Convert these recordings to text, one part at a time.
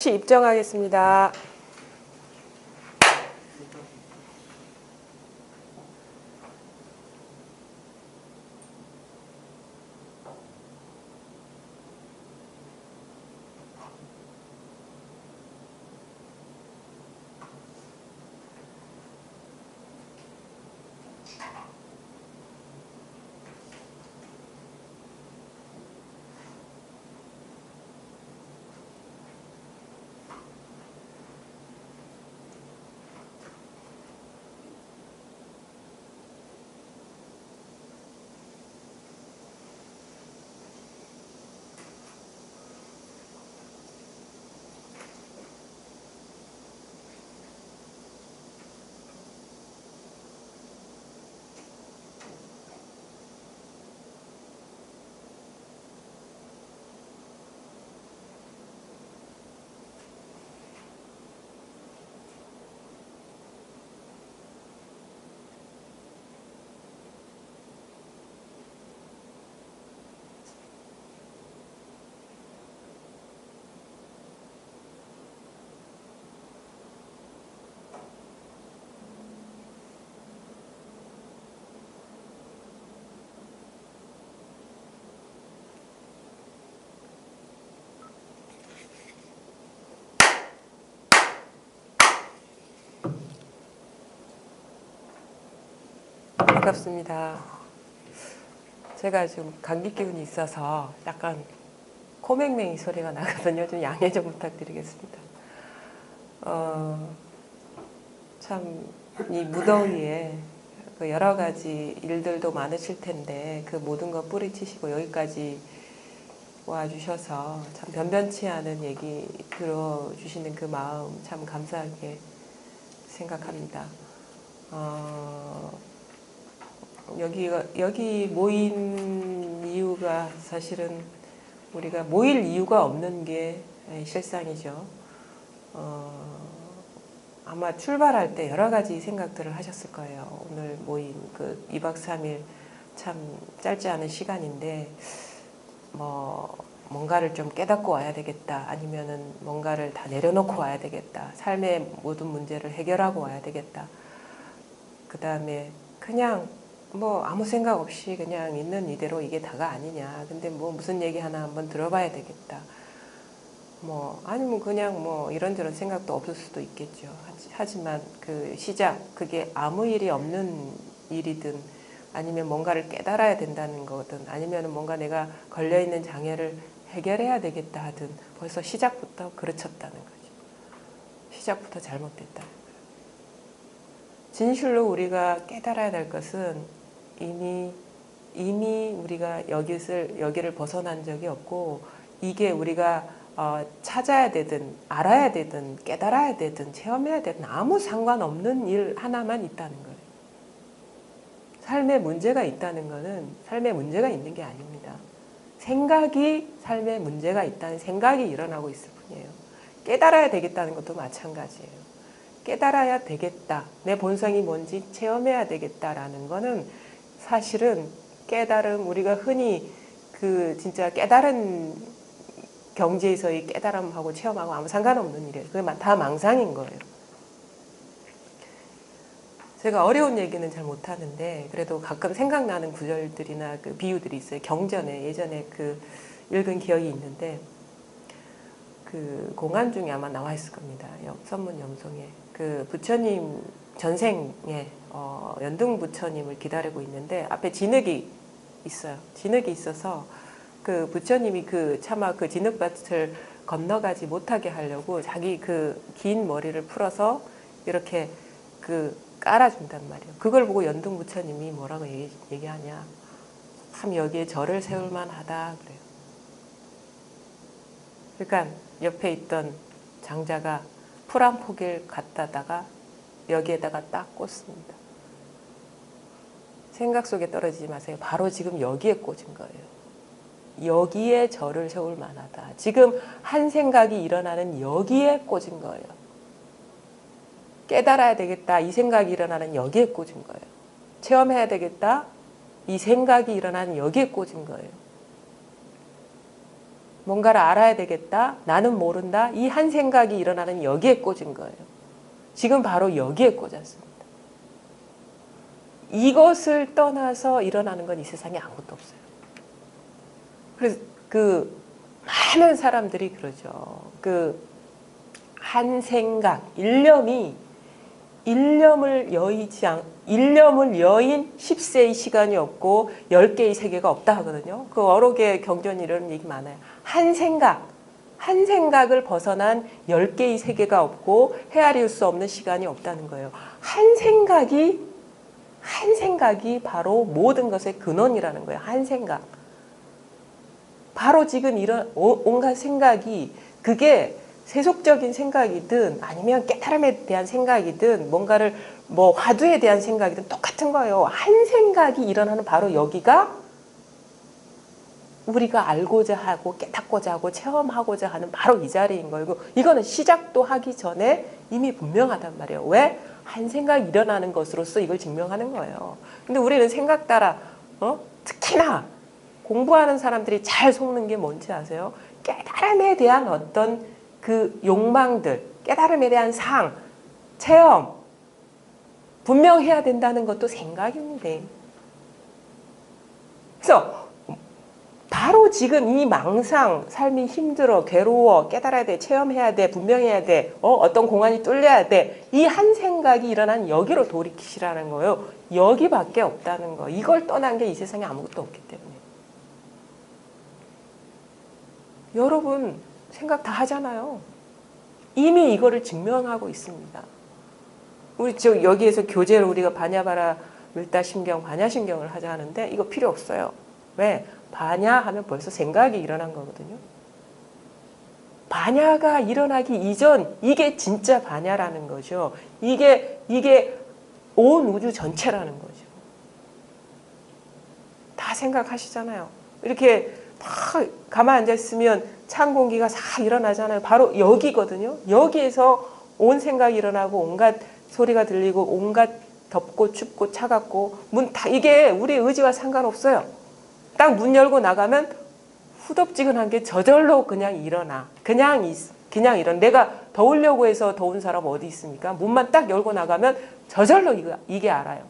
수치 입정하겠습니다. 반갑습니다. 제가 지금 감기 기운이 있어서 약간 코맹맹이 소리가 나거든요. 좀 양해 좀 부탁드리겠습니다. 참 이 무더위에 그 여러 가지 일들도 많으실 텐데 그 모든 거 뿌리치시고 여기까지 와주셔서 참 변변치 않은 얘기 들어주시는 그 마음 참 감사하게 생각합니다. 여기 모인 이유가 사실은 우리가 모일 이유가 없는 게 실상이죠. 아마 출발할 때 여러 가지 생각들을 하셨을 거예요. 오늘 모인 그 2박 3일 참 짧지 않은 시간인데 뭔가를 좀 깨닫고 와야 되겠다. 아니면은 뭔가를 다 내려놓고 와야 되겠다. 삶의 모든 문제를 해결하고 와야 되겠다. 그 다음에 그냥 아무 생각 없이 그냥 있는 이대로 이게 다가 아니냐. 근데 무슨 얘기 하나 한번 들어봐야 되겠다. 아니면 그냥 이런저런 생각도 없을 수도 있겠죠. 하지만 그 시작, 그게 아무 일이 없는 일이든 아니면 뭔가를 깨달아야 된다는 거든 아니면 뭔가 내가 걸려있는 장애를 해결해야 되겠다 하든 벌써 시작부터 그르쳤다는 거죠. 시작부터 잘못됐다는 거예요. 진실로 우리가 깨달아야 될 것은 이미 우리가 여기를 벗어난 적이 없고 이게 우리가 찾아야 되든 알아야 되든 깨달아야 되든 체험해야 되든 아무 상관없는 일 하나만 있다는 거예요. 삶에 문제가 있다는 것은 삶에 문제가 있는 게 아닙니다. 생각이 삶에 문제가 있다는 생각이 일어나고 있을 뿐이에요. 깨달아야 되겠다는 것도 마찬가지예요. 깨달아야 되겠다. 내 본성이 뭔지 체험해야 되겠다라는 거는 사실은 깨달음, 우리가 흔히 진짜 깨달은 경지에서의 깨달음하고 체험하고 아무 상관없는 일이에요. 그게 다 망상인 거예요. 제가 어려운 얘기는 잘 못하는데 그래도 가끔 생각나는 구절들이나 그 비유들이 있어요. 경전에 예전에 읽은 기억이 있는데 그 공안 중에 아마 나와 있을 겁니다. 선문 염송에 그 부처님 전생에 연등 부처님을 기다리고 있는데 앞에 진흙이 있어요. 진흙이 있어서 그 부처님이 차마 그 진흙밭을 건너가지 못하게 하려고 자기 그 긴 머리를 풀어서 이렇게 깔아준단 말이에요. 그걸 보고 연등 부처님이 뭐라고 얘기하냐. 참 여기에 절을 세울 만하다 그래요. 그러니까 옆에 있던 장자가 풀 한 포기를 갖다다가 여기에다가 딱 꽂습니다. 생각 속에 떨어지지 마세요. 바로 지금 여기에 꽂은 거예요. 여기에 절을 세울 만하다. 지금 한 생각이 일어나는 여기에 꽂은 거예요. 깨달아야 되겠다. 이 생각이 일어나는 여기에 꽂은 거예요. 체험해야 되겠다. 이 생각이 일어나는 여기에 꽂은 거예요. 뭔가를 알아야 되겠다. 나는 모른다. 이 한 생각이 일어나는 여기에 꽂은 거예요. 지금 바로 여기에 꽂았습니다. 이것을 떠나서 일어나는 건 이 세상에 아무것도 없어요. 그래서 많은 사람들이 그러죠. 한 생각, 일념을 여인 10세의 시간이 없고 10개의 세계가 없다 하거든요. 그 어록의 경전이 이런 얘기 많아요. 한 생각을 벗어난 10개의 세계가 없고 헤아릴 수 없는 시간이 없다는 거예요. 한 생각이 바로 모든 것의 근원이라는 거예요. 한 생각. 바로 지금 이런 온갖 생각이 그게 세속적인 생각이든 아니면 깨달음에 대한 생각이든 뭔가를 화두에 대한 생각이든 똑같은 거예요. 한 생각이 일어나는 바로 여기가 우리가 알고자 하고 깨닫고자 하고 체험하고자 하는 바로 이 자리인 거예요. 이거는 시작도 하기 전에 이미 분명하단 말이에요. 왜? 한 생각이 일어나는 것으로서 이걸 증명하는 거예요. 근데 우리는 생각 따라 특히나 공부하는 사람들이 잘 속는 게 뭔지 아세요? 깨달음에 대한 어떤 그 욕망들, 깨달음에 대한 체험, 분명해야 된다는 것도 생각인데. 그래서 바로 지금 이 망상, 삶이 힘들어, 괴로워, 깨달아야 돼, 체험해야 돼, 분명해야 돼, 어떤 공간이 뚫려야 돼. 이 한 생각이 일어난 여기로 돌이키시라는 거예요. 여기밖에 없다는 거. 이걸 떠난 게 이 세상에 아무것도 없기 때문에. 여러분 생각 다 하잖아요. 이미 이거를 증명하고 있습니다. 우리 여기에서 교재로 우리가 바냐바라 밀다심경, 반야심경을 하자 하는데 이거 필요 없어요. 왜? 반야 하면 벌써 생각이 일어난 거거든요. 반야가 일어나기 이전 이게 진짜 반야라는 거죠. 이게 온 우주 전체라는 거죠. 다 생각하시잖아요. 이렇게 막 가만 앉아있으면 찬 공기가 싹 일어나잖아요. 바로 여기거든요. 여기에서 온 생각이 일어나고 온갖 소리가 들리고 온갖 덥고 춥고 차갑고 이게 우리 의지와 상관없어요. 딱 문 열고 나가면 후덥지근한 게 저절로 그냥 일어나. 그냥 이런. 내가 더우려고 해서 더운 사람 어디 있습니까? 문만 딱 열고 나가면 저절로 이게 알아요.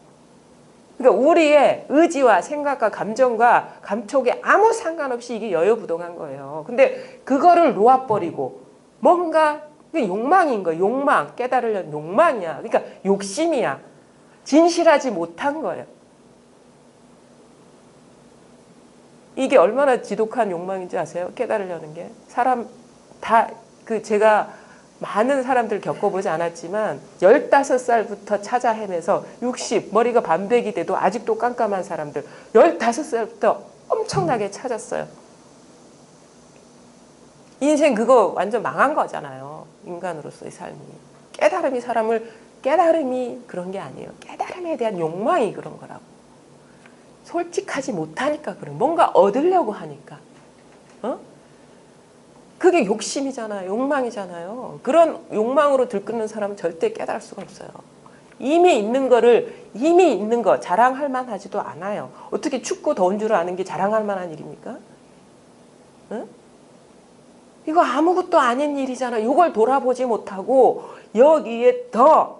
그러니까 우리의 의지와 생각과 감정과 감촉에 아무 상관없이 이게 여여부동한 거예요. 근데 그거를 놓아버리고 뭔가 욕망인 거예요. 욕망. 깨달으려는 욕망이야. 그러니까 욕심이야. 진실하지 못한 거예요. 이게 얼마나 지독한 욕망인지 아세요? 깨달으려는 게. 제가 많은 사람들 겪어보지 않았지만 15살부터 찾아 헤매서 60, 머리가 반백이 돼도 아직도 깜깜한 사람들 15살부터 엄청나게 찾았어요. 인생 그거 완전 망한 거잖아요. 인간으로서의 삶이. 깨달음이 그런 게 아니에요. 깨달음에 대한 욕망이 그런 거라고. 솔직하지 못하니까 그런 뭔가 얻으려고 하니까. 그게 욕심이잖아요. 욕망이잖아요. 그런 욕망으로 들끓는 사람은 절대 깨달을 수가 없어요. 이미 있는 거 자랑할 만하지도 않아요. 어떻게 춥고 더운 줄 아는 게 자랑할 만한 일입니까? 이거 아무것도 아닌 일이잖아요. 이걸 돌아보지 못하고 여기에 더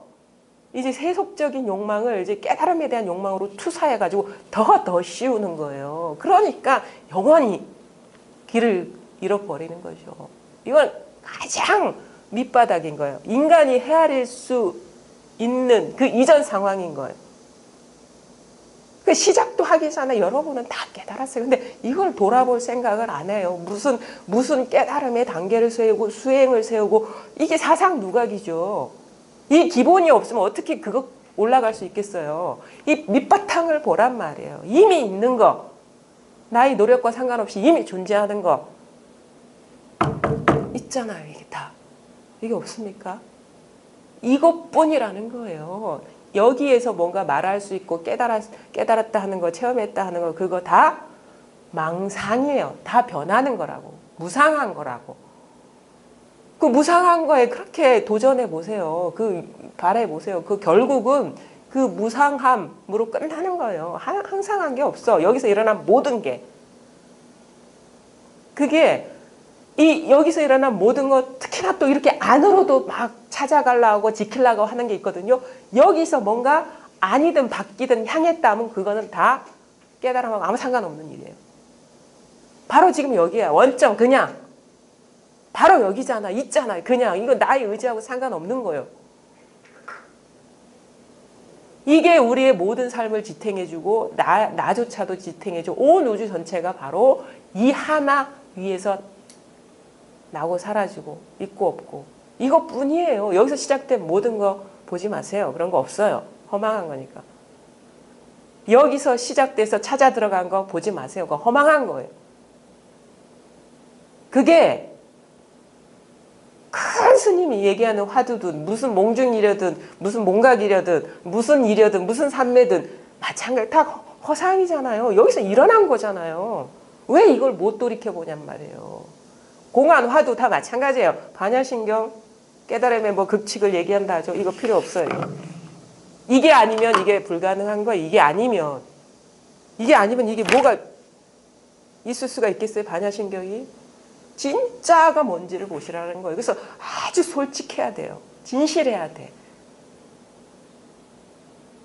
이제 세속적인 욕망을 이제 깨달음에 대한 욕망으로 투사해가지고 더 씌우는 거예요. 그러니까 영원히 길을 잃어버리는 거죠. 이건 가장 밑바닥인 거예요. 인간이 헤아릴 수 있는 그 이전 상황인 거예요. 그 시작도 하기 전에 여러분은 다 깨달았어요. 근데 이걸 돌아볼 생각을 안 해요. 무슨 깨달음의 단계를 세우고 수행을 세우고 이게 사상 누각이죠. 이 기본이 없으면 어떻게 그거 올라갈 수 있겠어요. 이 밑바탕을 보란 말이에요. 이미 있는 거. 나의 노력과 상관없이 이미 존재하는 거. 있잖아요. 이게 다. 이게 없습니까? 이것뿐이라는 거예요. 여기에서 뭔가 말할 수 있고 깨달았다 하는 거, 체험했다 하는 거 그거 다 망상이에요. 다 변하는 거라고. 무상한 거라고. 그 무상한 거에 그렇게 도전해 보세요. 바래 보세요. 결국은 그 무상함으로 끝나는 거예요. 항상한 게 없어. 여기서 일어난 모든 게. 그게 여기서 일어난 모든 것, 특히나 또 이렇게 안으로도 막 찾아가려고 지키려고 하는 게 있거든요. 여기서 뭔가 아니든 바뀌든 향했다면 그거는 다 깨달음하고 아무 상관없는 일이에요. 바로 지금 여기야. 원점 그냥. 바로 여기잖아. 있잖아. 그냥. 이거 나의 의지하고 상관없는 거예요. 이게 우리의 모든 삶을 지탱해주고 나조차도 지탱해주고 온 우주 전체가 바로 이 하나 위에서 나고 사라지고 있고 없고 이것뿐이에요. 여기서 시작된 모든 거 보지 마세요. 그런 거 없어요. 허망한 거니까. 여기서 시작돼서 찾아 들어간 거 보지 마세요. 그거 허망한 거예요. 그게 큰 스님이 얘기하는 화두든 무슨 몽중이려든 무슨 몽각이려든 무슨 일이든 무슨 산매든 마찬가지 다 허상이잖아요. 여기서 일어난 거잖아요. 왜 이걸 못 돌이켜보냔 말이에요. 공안 화두 다 마찬가지예요. 반야신경 깨달음의 뭐 극칙을 얘기한다 하죠. 이거 필요 없어요. 이게 아니면 이게 불가능한 거예요. 이게 아니면 이게 뭐가 있을 수가 있겠어요. 반야신경이. 진짜가 뭔지를 보시라는 거예요. 그래서 아주 솔직해야 돼요. 진실해야 돼.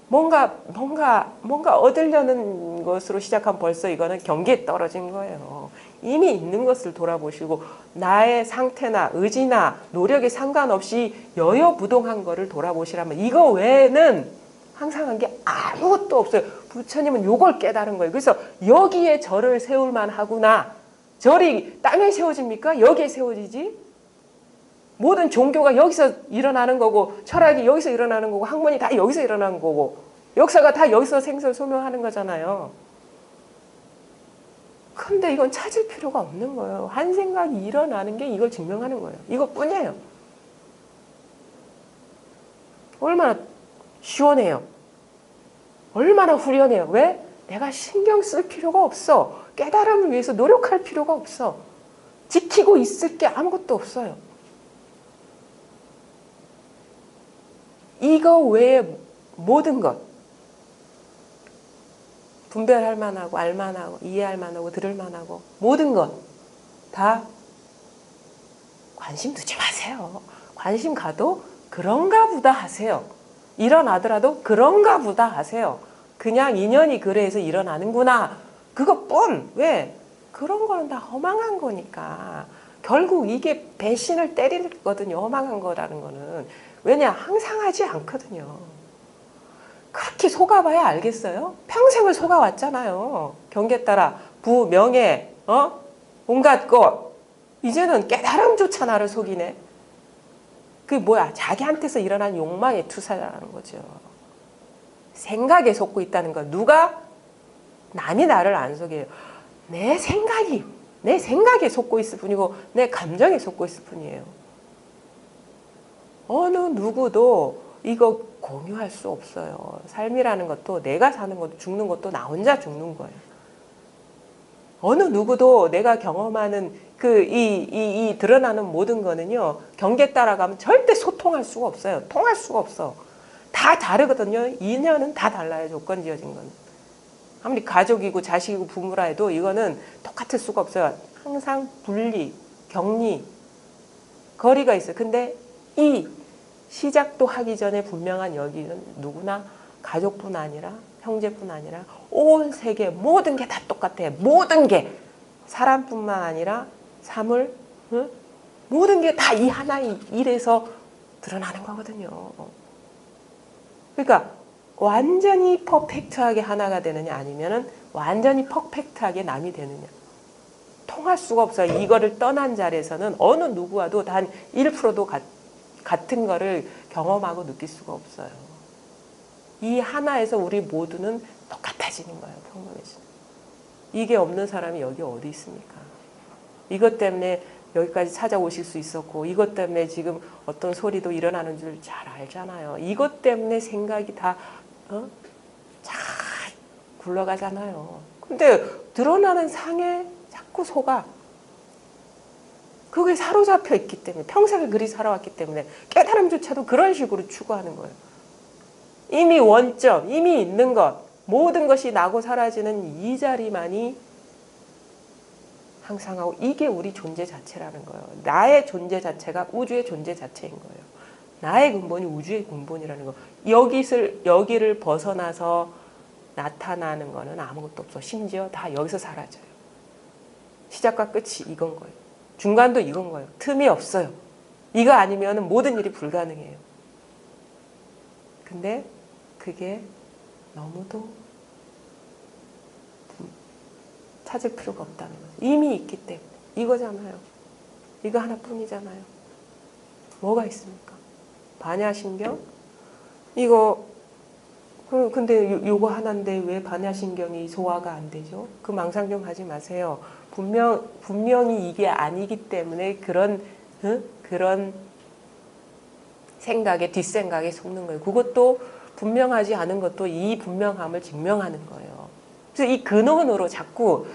뭔가 얻으려는 것으로 시작하면 벌써 이거는 경계에 떨어진 거예요. 이미 있는 것을 돌아보시고 나의 상태나 의지나 노력에 상관없이 여여부동한 거를 돌아보시라면 이거 외에는 항상 한 게 아무것도 없어요. 부처님은 요걸 깨달은 거예요. 그래서 여기에 절을 세울 만하구나. 절이 땅에 세워집니까? 여기에 세워지지? 모든 종교가 여기서 일어나는 거고 철학이 여기서 일어나는 거고 학문이 다 여기서 일어나는 거고 역사가 다 여기서 생설소명하는 거잖아요. 근데 이건 찾을 필요가 없는 거예요. 한 생각이 일어나는 게 이걸 증명하는 거예요. 이것뿐이에요. 얼마나 시원해요. 얼마나 후련해요. 왜? 내가 신경 쓸 필요가 없어. 깨달음을 위해서 노력할 필요가 없어. 지키고 있을 게 아무것도 없어요. 이거 외에 모든 것 분별할 만하고 알 만하고 이해할 만하고 들을 만하고 모든 것 다 관심 두지 마세요. 관심 가도 그런가 보다 하세요. 일어나더라도 그런가 보다 하세요. 그냥 인연이 그래서 일어나는구나. 그것뿐. 왜? 그런 거는 다 허망한 거니까. 결국 이게 배신을 때리거든요. 허망한 거라는 거는. 왜냐? 항상 하지 않거든요. 그렇게 속아봐야 알겠어요? 평생을 속아왔잖아요. 경계 따라 부, 명예, 온갖 것. 이제는 깨달음조차 나를 속이네. 그게 뭐야? 자기한테서 일어난 욕망의 투사라는 거죠. 생각에 속고 있다는 거. 누가? 남이 나를 안 속여요. 내 생각에 속고 있을 뿐이고 내 감정에 속고 있을 뿐이에요. 어느 누구도 이거 공유할 수 없어요. 삶이라는 것도 내가 사는 것도 죽는 것도 나 혼자 죽는 거예요. 어느 누구도 내가 경험하는 이 드러나는 모든 거는요. 경계 따라가면 절대 소통할 수가 없어요. 통할 수가 없어. 다 다르거든요. 인연은 다 달라요. 조건 지어진 건. 아무리 가족이고 자식이고 부모라 해도 이거는 똑같을 수가 없어요. 항상 분리, 격리, 거리가 있어요. 근데 이 시작도 하기 전에 분명한 여기는 누구나 가족뿐 아니라 형제뿐 아니라 온 세계 모든 게 다 똑같아요. 모든 게 사람뿐만 아니라 사물, 모든 게 다 이 하나의 일에서 드러나는 거거든요. 그러니까 완전히 퍼펙트하게 하나가 되느냐 아니면은 완전히 퍼펙트하게 남이 되느냐. 통할 수가 없어요. 이거를 떠난 자리에서는 어느 누구와도 단 1%도 같은 거를 경험하고 느낄 수가 없어요. 이 하나에서 우리 모두는 똑같아지는 거예요. 평범해지는. 이게 없는 사람이 여기 어디 있습니까? 이것 때문에 여기까지 찾아오실 수 있었고 이것 때문에 지금 어떤 소리도 일어나는 줄 잘 알잖아요. 이것 때문에 생각이 다 잘 굴러가잖아요. 근데 드러나는 상에 자꾸 속아. 그게 사로잡혀 있기 때문에 평생을 그리 살아왔기 때문에 깨달음조차도 그런 식으로 추구하는 거예요. 이미 원점, 이미 있는 것, 모든 것이 나고 사라지는 이 자리만이 항상하고 이게 우리 존재 자체라는 거예요. 나의 존재 자체가 우주의 존재 자체인 거예요. 나의 근본이 우주의 근본이라는 거. 여기를 벗어나서 나타나는 거는 아무것도 없어. 심지어 다 여기서 사라져요. 시작과 끝이 이건 거예요. 중간도 이건 거예요. 틈이 없어요. 이거 아니면 모든 일이 불가능해요. 근데 그게 너무도 찾을 필요가 없다는 거죠. 이미 있기 때문에. 이거잖아요. 이거 하나뿐이잖아요. 뭐가 있습니까? 반야신경? 이거 근데 요거 하나인데 왜 반야신경이 소화가 안 되죠? 그 망상 좀 하지 마세요. 분명히 이게 아니기 때문에 그런 생각에 뒷생각에 속는 거예요. 그것도 분명하지 않은 것도 이 분명함을 증명하는 거예요. 그래서 이 근원으로 자꾸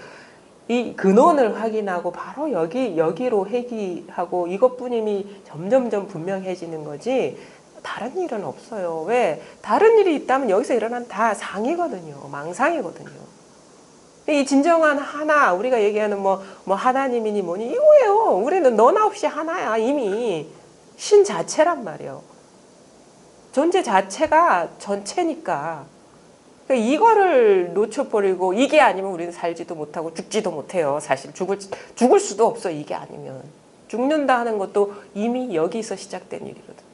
이 근원을 확인하고 바로 여기로 회귀하고 이것뿐임이 점점점 분명해지는 거지 다른 일은 없어요. 왜? 다른 일이 있다면 여기서 일어난 다 상이거든요. 망상이거든요. 이 진정한 하나, 우리가 얘기하는 뭐 하나님이니 뭐니 이거예요. 우리는 너나 없이 하나야. 이미 신 자체란 말이에요. 존재 자체가 전체니까. 그러니까 이거를 놓쳐버리고 이게 아니면 우리는 살지도 못하고 죽지도 못해요. 사실 죽을 수도 없어. 이게 아니면. 죽는다 하는 것도 이미 여기서 시작된 일이거든.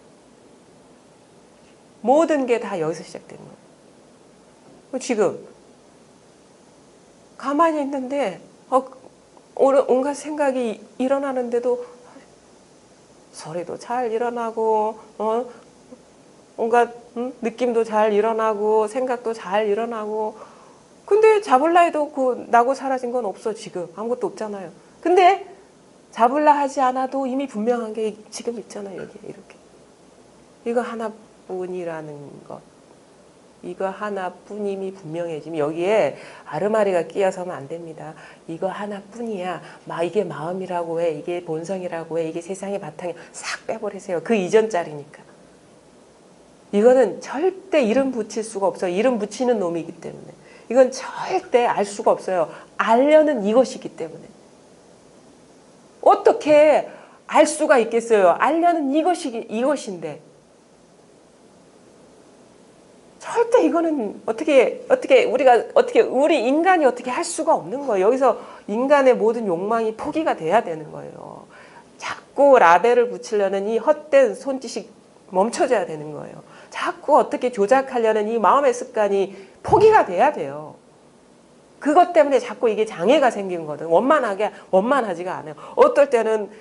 모든 게 다 여기서 시작된 거예요. 지금 가만히 있는데 온갖 생각이 일어나는데도 소리도 잘 일어나고 온갖 느낌도 잘 일어나고 생각도 잘 일어나고 근데 잡을라 해도 나고 사라진 건 없어. 지금 아무것도 없잖아요. 근데 잡을라 하지 않아도 이미 분명한 게 지금 있잖아요. 여기 이렇게 이거 하나뿐이라는 것, 이거 하나뿐임이 분명해지면 여기에 아르마리가 끼어서면 안 됩니다. 이거 하나뿐이야. 이게 마음이라고 해, 이게 본성이라고 해, 이게 세상의 바탕이 싹 빼버리세요. 그 이전 자리니까. 이거는 절대 이름 붙일 수가 없어요. 이름 붙이는 놈이기 때문에. 이건 절대 알 수가 없어요. 알려는 이것이기 때문에. 어떻게 알 수가 있겠어요? 알려는 이것인데. 절대 이거는 우리 인간이 어떻게 할 수가 없는 거예요. 여기서 인간의 모든 욕망이 포기가 돼야 되는 거예요. 자꾸 라벨을 붙이려는 이 헛된 손짓이 멈춰져야 되는 거예요. 자꾸 어떻게 조작하려는 이 마음의 습관이 포기가 돼야 돼요. 그것 때문에 자꾸 이게 장애가 생긴 거든. 원만하지가 않아요. 어떨 때는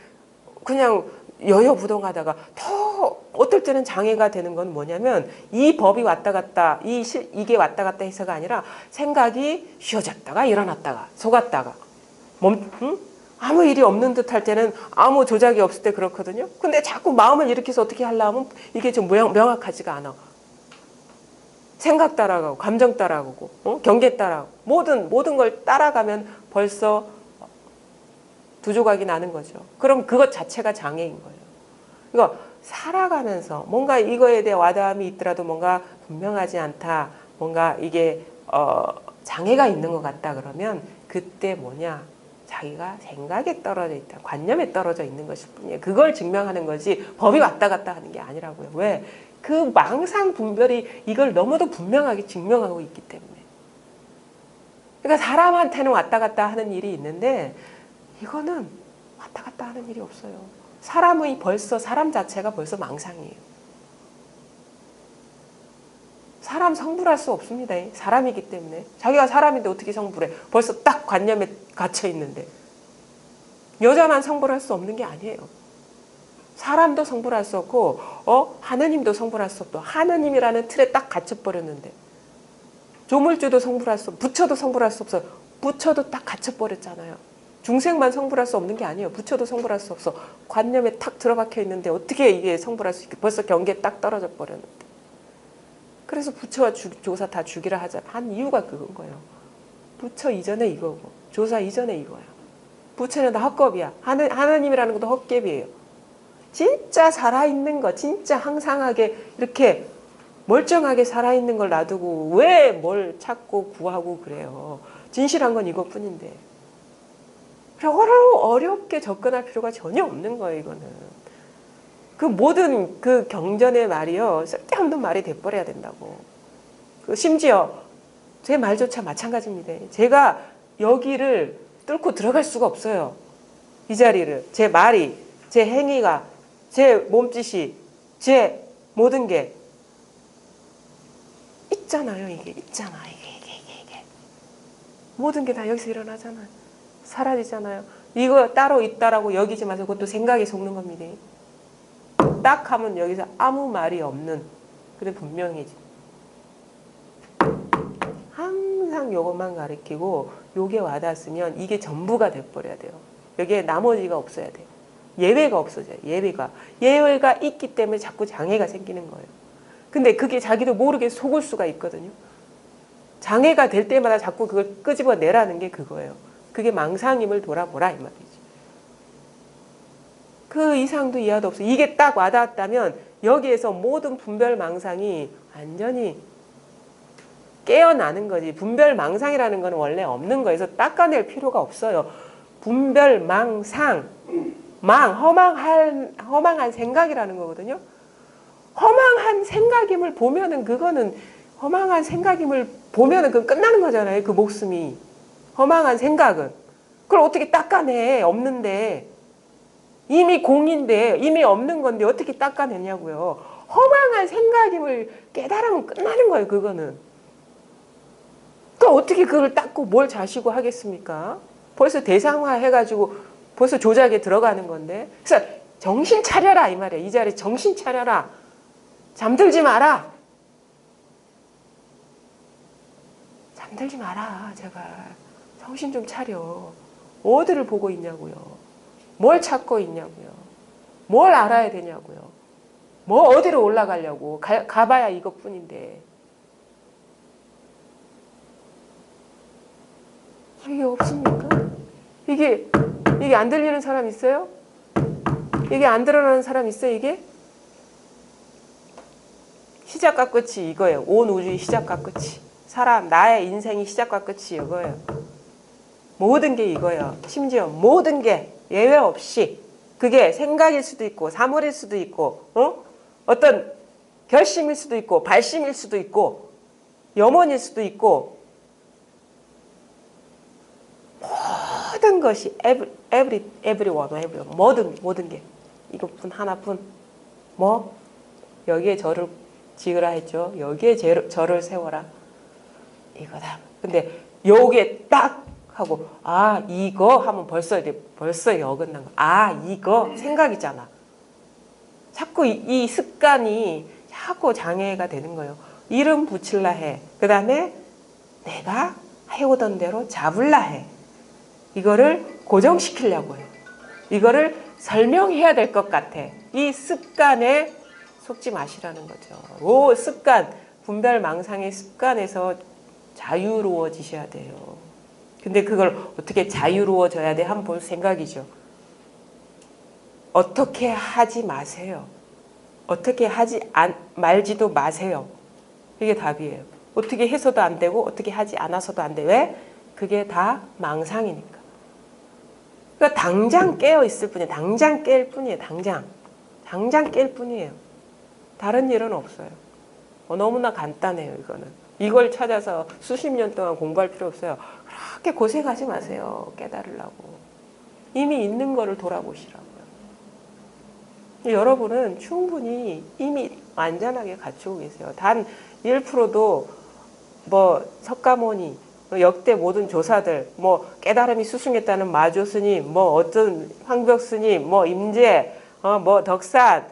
그냥 여여부동하다가 더 어떨 때는 장애가 되는 건 뭐냐면 이 법이 왔다 갔다 이게 왔다 갔다 해서가 아니라 생각이 쉬어졌다가 일어났다가 속았다가 아무 일이 없는 듯 할 때는 아무 조작이 없을 때 그렇거든요. 근데 자꾸 마음을 일으켜서 어떻게 하려면 이게 좀 명확하지가 않아. 생각 따라가고 감정 따라가고 경계 따라가고 모든 걸 따라가면 벌써 두 조각이 나는 거죠. 그럼 그것 자체가 장애인 거예요. 그러니까 살아가면서 뭔가 이거에 대해 와닿음이 있더라도 뭔가 분명하지 않다. 뭔가 이게 장애가 있는 것 같다 그러면 그때 뭐냐? 자기가 생각에 떨어져 있다. 관념에 떨어져 있는 것일 뿐이에요. 그걸 증명하는 거지 법이 왔다 갔다 하는 게 아니라고요. 왜? 그 망상 분별이 이걸 너무도 분명하게 증명하고 있기 때문에. 그러니까 사람한테는 왔다 갔다 하는 일이 있는데 이거는 왔다 갔다 하는 일이 없어요. 사람 자체가 벌써 망상이에요. 사람 성불할 수 없습니다. 사람이기 때문에. 자기가 사람인데 어떻게 성불해? 벌써 딱 관념에 갇혀 있는데. 여자만 성불할 수 없는 게 아니에요. 사람도 성불할 수 없고 하느님도 성불할 수 없고 하느님이라는 틀에 딱 갇혀버렸는데 조물주도 성불할 수 없고 부처도 성불할 수 없어요. 부처도 딱 갇혀버렸잖아요. 중생만 성불할 수 없는 게 아니에요. 부처도 성불할 수 없어. 관념에 탁 들어박혀 있는데 어떻게 이게 성불할 수 있게 벌써 경계에 딱 떨어져 버렸는데. 그래서 부처와 조사 다 죽이라 한 이유가 그건 거예요. 부처 이전에 이거고 조사 이전에 이거야. 부처는 다 헛겁이야. 하나님이라는 것도 헛개비예요. 진짜 살아있는 거, 진짜 항상하게 이렇게 멀쩡하게 살아있는 걸 놔두고 왜 뭘 찾고 구하고 그래요. 진실한 건 이것뿐인데. 어렵게 접근할 필요가 전혀 없는 거예요, 이거는. 그 모든 그 경전의 말이요, 쓸데없는 말이 돼버려야 된다고. 그 심지어 제 말조차 마찬가지입니다. 제가 여기를 뚫고 들어갈 수가 없어요. 이 자리를. 제 말이, 제 행위가, 제 몸짓이, 제 모든 게 있잖아요. 이게 있잖아. 이게. 모든 게 다 여기서 일어나잖아요. 사라지잖아요. 이거 따로 있다라고 여기지 마세요. 그것도 생각에 속는 겁니다. 딱 하면 여기서 아무 말이 없는. 근데 분명해지. 항상 요것만 가르치고 요게 와닿았으면 이게 전부가 돼버려야 돼요. 여기에 나머지가 없어야 돼요. 예외가 없어져요. 예외가 있기 때문에 자꾸 장애가 생기는 거예요. 근데 그게 자기도 모르게 속을 수가 있거든요. 장애가 될 때마다 자꾸 그걸 끄집어내라는 게 그거예요. 그게 망상임을 돌아보라 이 말이지. 그 이상도 이하도 없어. 이게 딱 와닿았다면 여기에서 모든 분별 망상이 완전히 깨어나는 거지. 분별 망상이라는 건 원래 없는 거예요. 그래서 닦아낼 필요가 없어요. 분별 망상, 허망한 생각이라는 거거든요. 허망한 생각임을 보면은 그거는 그건 끝나는 거잖아요. 그 목숨이. 허망한 생각은. 그걸 어떻게 닦아내? 없는데. 이미 공인데, 이미 없는 건데 어떻게 닦아내냐고요. 허망한 생각임을 깨달으면 끝나는 거예요. 그거는. 또 어떻게 그걸 닦고 뭘 자시고 하겠습니까? 벌써 대상화 해가지고 벌써 조작에 들어가는 건데. 그래서 정신 차려라 이 말이에요. 이 자리에 정신 차려라. 잠들지 마라. 잠들지 마라 제발. 정신 좀 차려. 어디를 보고 있냐고요. 뭘 찾고 있냐고요. 뭘 알아야 되냐고요. 뭐 어디로 올라가려고. 가봐야 이것뿐인데. 이게 없습니까? 이게 안 들리는 사람 있어요? 이게 안 드러나는 사람 있어요? 이게? 시작과 끝이 이거예요. 온 우주의 시작과 끝이. 나의 인생의 시작과 끝이 이거예요. 모든 게 이거예요. 심지어 모든 게 예외 없이 그게 생각일 수도 있고 사물일 수도 있고 어떤 결심일 수도 있고 발심일 수도 있고 염원일 수도 있고 모든 것이 everyone 모든 게 이것뿐 하나뿐 여기에 저를 지으라 했죠. 여기에 저를 세워라. 이거다. 근데 요게 딱 하고 이거 하면 벌써 어긋난 거. 이거 생각이잖아. 자꾸 이 습관이 자꾸 장애가 되는 거예요. 이름 붙일라 해. 그 다음에 내가 해오던 대로 잡을라 해. 이거를 고정시키려고 해요. 이거를 설명해야 될 것 같아. 이 습관에 속지 마시라는 거죠. 습관, 분별망상의 습관에서 자유로워지셔야 돼요. 근데 그걸 어떻게 자유로워져야 돼? 한번 볼 생각이죠. 어떻게 하지 마세요. 어떻게 말지도 마세요. 이게 답이에요. 어떻게 해서도 안 되고 어떻게 하지 않아서도 안 돼. 왜? 그게 다 망상이니까. 그러니까 당장 깨어 있을 뿐이에요. 당장 깰 뿐이에요. 당장 깰 뿐이에요. 다른 일은 없어요. 너무나 간단해요. 이걸 찾아서 수십 년 동안 공부할 필요 없어요. 그렇게 고생하지 마세요. 깨달으려고. 이미 있는 거를 돌아보시라고요. 여러분은 충분히 이미 완전하게 갖추고 계세요. 단 1%도 석가모니, 역대 모든 조사들, 깨달음이 수승했다는 마조 스님, 어떤 황벽 스님, 임재, 덕산,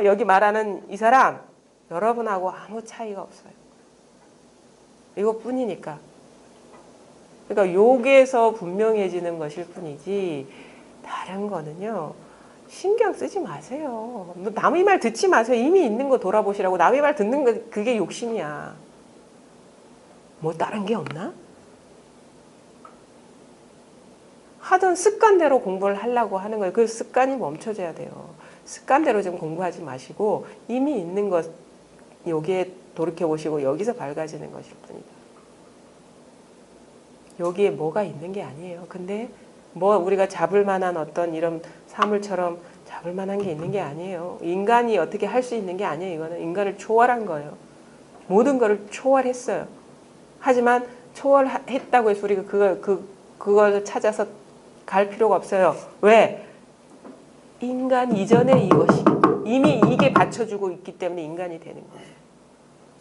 여기 말하는 이 사람, 여러분하고 아무 차이가 없어요. 이것뿐이니까. 그러니까 여기에서 분명해지는 것일 뿐이지 다른 거는요. 신경 쓰지 마세요. 남의 말 듣지 마세요. 이미 있는 거 돌아보시라고. 남의 말 듣는 거 그게 욕심이야. 다른 게 없나? 하던 습관대로 공부를 하려고 하는 거예요. 그 습관이 멈춰져야 돼요. 습관대로 좀 공부하지 마시고 이미 있는 것 여기에 돌이켜보시고 여기서 밝아지는 것일 뿐이다. 여기에 뭐가 있는 게 아니에요. 근데 뭐 우리가 잡을 만한 어떤 이런 사물처럼 잡을 만한 게 있는 게 아니에요. 인간이 어떻게 할 수 있는 게 아니에요. 이거는 인간을 초월한 거예요. 모든 거를 초월했어요. 하지만 초월했다고 해서 우리가 그걸 찾아서 갈 필요가 없어요. 왜? 인간 이전에 이것이 이미 이게 받쳐주고 있기 때문에 인간이 되는 거예요.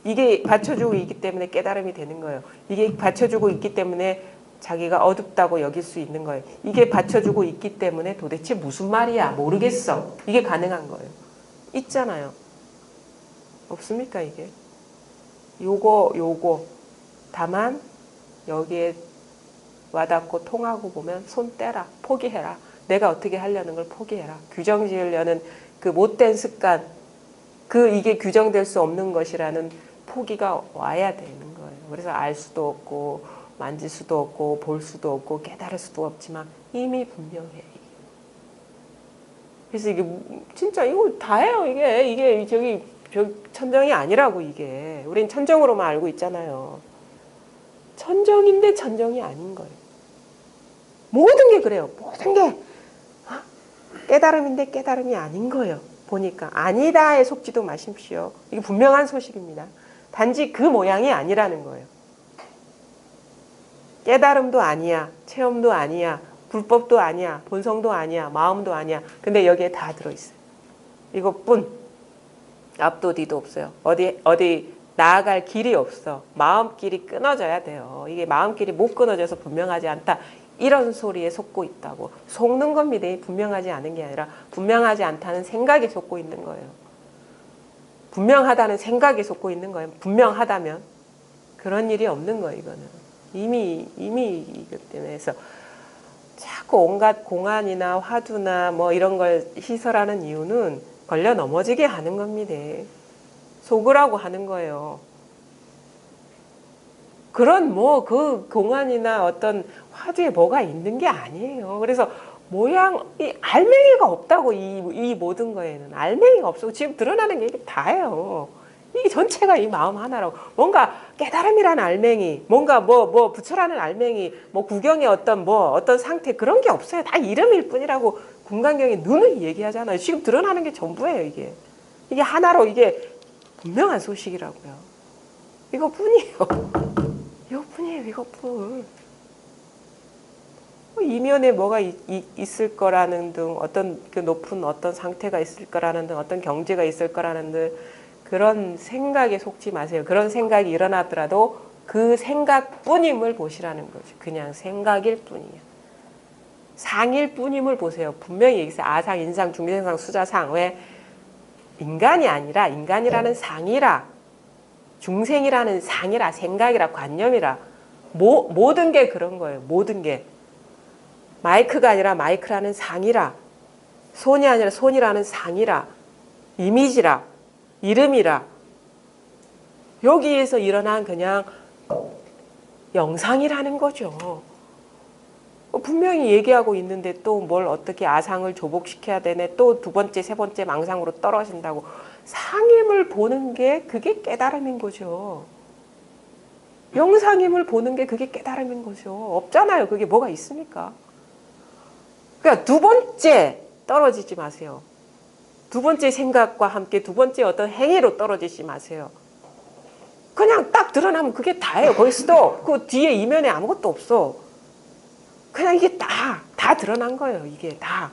이게 받쳐주고 있기 때문에 깨달음이 되는 거예요. 이게 받쳐주고 있기 때문에 자기가 어둡다고 여길 수 있는 거예요. 이게 받쳐주고 있기 때문에 도대체 무슨 말이야 모르겠어. 이게 가능한 거예요. 있잖아요. 없습니까 이게? 요거 다만 여기에 와닿고 통하고 보면 손 떼라. 포기해라. 내가 어떻게 하려는 걸 포기해라. 규정 지으려는 그 못된 습관, 이게 규정될 수 없는 것이라는 포기가 와야 되는 거예요. 그래서 알 수도 없고 만질 수도 없고 볼 수도 없고 깨달을 수도 없지만 이미 분명해. 그래서 이게 진짜 이거 다예요. 이게 저기 천정이 아니라고 이게. 우린 천정으로만 알고 있잖아요. 천정인데 천정이 아닌 거예요. 모든 게 그래요. 모든 게 깨달음인데 깨달음이 아닌 거예요. 보니까 아니다에 속지도 마십시오. 이게 분명한 소식입니다. 단지 그 모양이 아니라는 거예요. 깨달음도 아니야. 체험도 아니야. 불법도 아니야. 본성도 아니야. 마음도 아니야. 근데 여기에 다 들어있어요. 이것뿐. 앞도 뒤도 없어요. 어디 나아갈 길이 없어. 마음길이 끊어져야 돼요. 이게 마음길이 못 끊어져서 분명하지 않다. 이런 소리에 속고 있다고. 속는 겁니다. 분명하지 않은 게 아니라 분명하지 않다는 생각에 속고 있는 거예요. 분명하다는 생각에 속고 있는 거예요. 분명하다면 그런 일이 없는 거예요. 이거는 이미 이기 때문에. 그래서 자꾸 온갖 공안이나 화두나 뭐 이런 걸 시설하는 이유는 걸려 넘어지게 하는 겁니다. 속으라고 하는 거예요. 그런 그 공안이나 어떤 화두에 뭐가 있는 게 아니에요. 그래서 이 알맹이가 없다고 이 모든 거에는 알맹이가 없고 지금 드러나는 게 이게 다예요. 이 전체가 이 마음 하나라고. 뭔가 깨달음이라는 알맹이, 뭔가 뭐 부처라는 알맹이, 뭐 구경의 어떤 상태 그런 게 없어요. 다 이름일 뿐이라고 금강경이 누누이 얘기하잖아요. 지금 드러나는 게 전부예요. 이게 하나로 이게 분명한 소식이라고요. 이것뿐이에요. 이것뿐이에요. 이것뿐. 이면에 뭐가 있을 거라는 등 어떤 그 높은 어떤 상태가 있을 거라는 등 어떤 경지가 있을 거라는 등 그런 생각에 속지 마세요. 그런 생각이 일어나더라도 그 생각뿐임을 보시라는 거죠. 그냥 생각일 뿐이에요. 상일 뿐임을 보세요. 분명히 여기서 아상, 인상, 중생상, 수자상. 왜? 인간이 아니라 인간이라는 상이라, 중생이라는 상이라, 생각이라, 관념이라. 모든 게 그런 거예요. 모든 게. 마이크가 아니라 마이크라는 상이라, 손이 아니라 손이라는 상이라, 이미지라, 이름이라. 여기에서 일어난 그냥 영상이라는 거죠. 분명히 얘기하고 있는데 또 뭘 어떻게 아상을 조복시켜야 되네. 또 두 번째, 세 번째 망상으로 떨어진다고. 상임을 보는 게 그게 깨달음인 거죠. 영상임을 보는 게 그게 깨달음인 거죠. 없잖아요. 그게 뭐가 있습니까? 그러니까 두 번째 떨어지지 마세요. 두 번째 생각과 함께 두 번째 어떤 행위로 떨어지지 마세요. 그냥 딱 드러나면 그게 다예요. 거기서도 그 뒤에 이면에 아무것도 없어. 그냥 이게 다 드러난 거예요. 이게 다.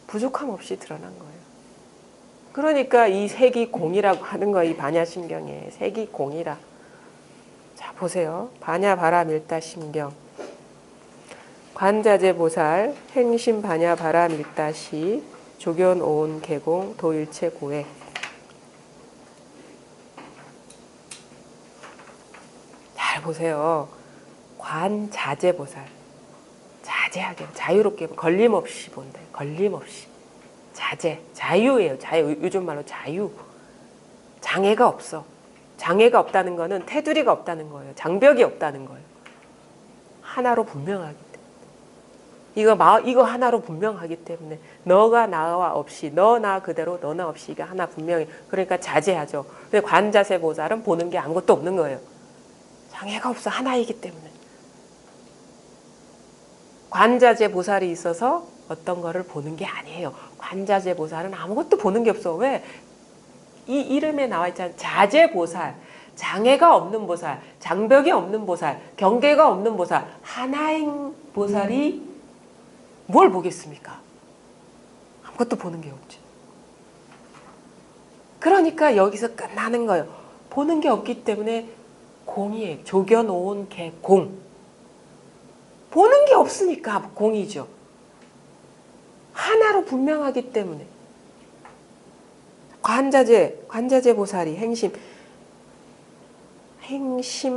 부족함 없이 드러난 거예요. 그러니까 이 색이 공이라고 하는 거예요. 이 반야심경에. 색이 공이라. 자, 보세요. 반야바라밀다심경. 관자재보살 행심 반야바라밀다시 조견오온 개공 도일체 고해. 잘 보세요. 관자재보살. 자제하게, 자유롭게, 걸림없이 본다. 걸림없이. 자제, 자유예요. 자유. 요즘 말로 자유. 장애가 없어. 장애가 없다는 거는 테두리가 없다는 거예요. 장벽이 없다는 거예요. 하나로 분명하기 때문에. 이거 하나로 분명하기 때문에 너가 나와 없이, 너 나 그대로 너 나 없이 이게 하나 분명히. 그러니까 자제하죠. 근데 관자세보살은 보는 게 아무것도 없는 거예요. 장애가 없어. 하나이기 때문에. 관자재 보살이 있어서 어떤 거를 보는 게 아니에요. 관자재 보살은 아무것도 보는 게 없어. 왜? 이 이름에 나와 있잖아. 자재 보살. 장애가 없는 보살, 장벽이 없는 보살, 경계가 없는 보살, 하나인 보살이 뭘 보겠습니까? 아무것도 보는 게 없지. 그러니까 여기서 끝나는 거예요. 보는 게 없기 때문에 공이에요. 조겨놓은 개, 공. 보는 게 없으니까 공이죠. 하나로 분명하기 때문에. 관자재 보살이 행심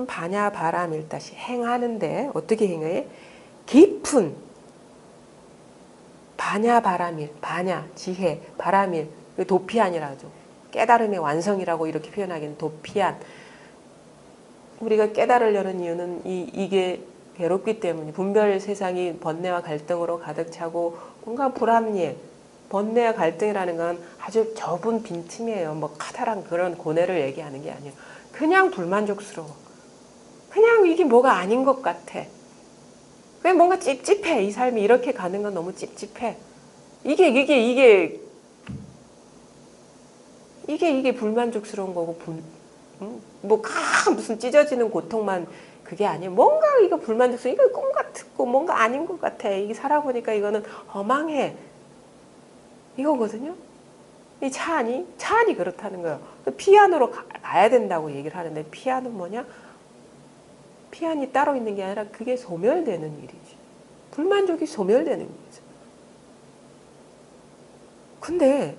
반야 바람일다시 행하는데 어떻게 행해? 깊은 반야 바람일, 반야 지혜, 바람일, 도피안이라죠. 깨달음의 완성이라고 이렇게 표현하기는 도피안. 우리가 깨달으려는 이유는 이게 괴롭기 때문에 분별 세상이 번뇌와 갈등으로 가득 차고 뭔가 불합리해. 번뇌와 갈등이라는 건 아주 좁은 빈틈이에요. 뭐 커다란 그런 고뇌를 얘기하는 게 아니에요. 그냥 불만족스러워. 그냥 이게 뭐가 아닌 것 같아. 왜 뭔가 찝찝해. 이 삶이 이렇게 가는 건 너무 찝찝해. 이게 불만족스러운 거고 무슨 찢어지는 고통만 그게 아니에요. 뭔가 이거 불만족스러워. 이거 꿈 같고 뭔가 아닌 것 같아. 이게 살아보니까 이거는 허망해. 이거거든요. 이 차 안이 그렇다는 거예요. 피안으로 가야 된다고 얘기를 하는데 피안은 뭐냐? 피안이 따로 있는 게 아니라 그게 소멸되는 일이지. 불만족이 소멸되는 거죠. 근데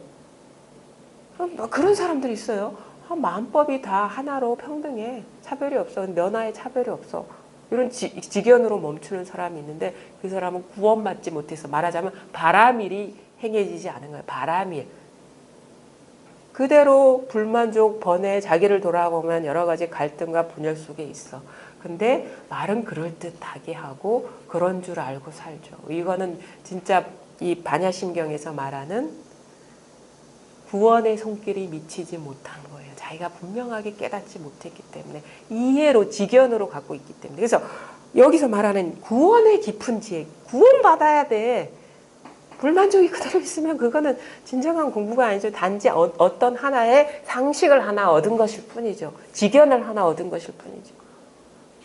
그런 사람들이 있어요. 마음법이 다 하나로 평등해. 차별이 없어. 면화에 차별이 없어. 이런 직연으로 멈추는 사람이 있는데 그 사람은 구원받지 못해서 말하자면 바라밀이 행해지지 않은 거예요. 바라밀. 그대로 불만족, 번뇌, 자기를 돌아보면 여러 가지 갈등과 분열 속에 있어. 근데 말은 그럴듯하게 하고 그런 줄 알고 살죠. 이거는 진짜 이 반야심경에서 말하는 구원의 손길이 미치지 못한 거예요. 자기가 분명하게 깨닫지 못했기 때문에 이해로 직연으로 갖고 있기 때문에. 그래서 여기서 말하는 구원의 깊은 지혜, 구원받아야 돼. 불만족이 그대로 있으면 그거는 진정한 공부가 아니죠. 단지 어떤 하나의 상식을 하나 얻은 것일 뿐이죠. 직연을 하나 얻은 것일 뿐이죠.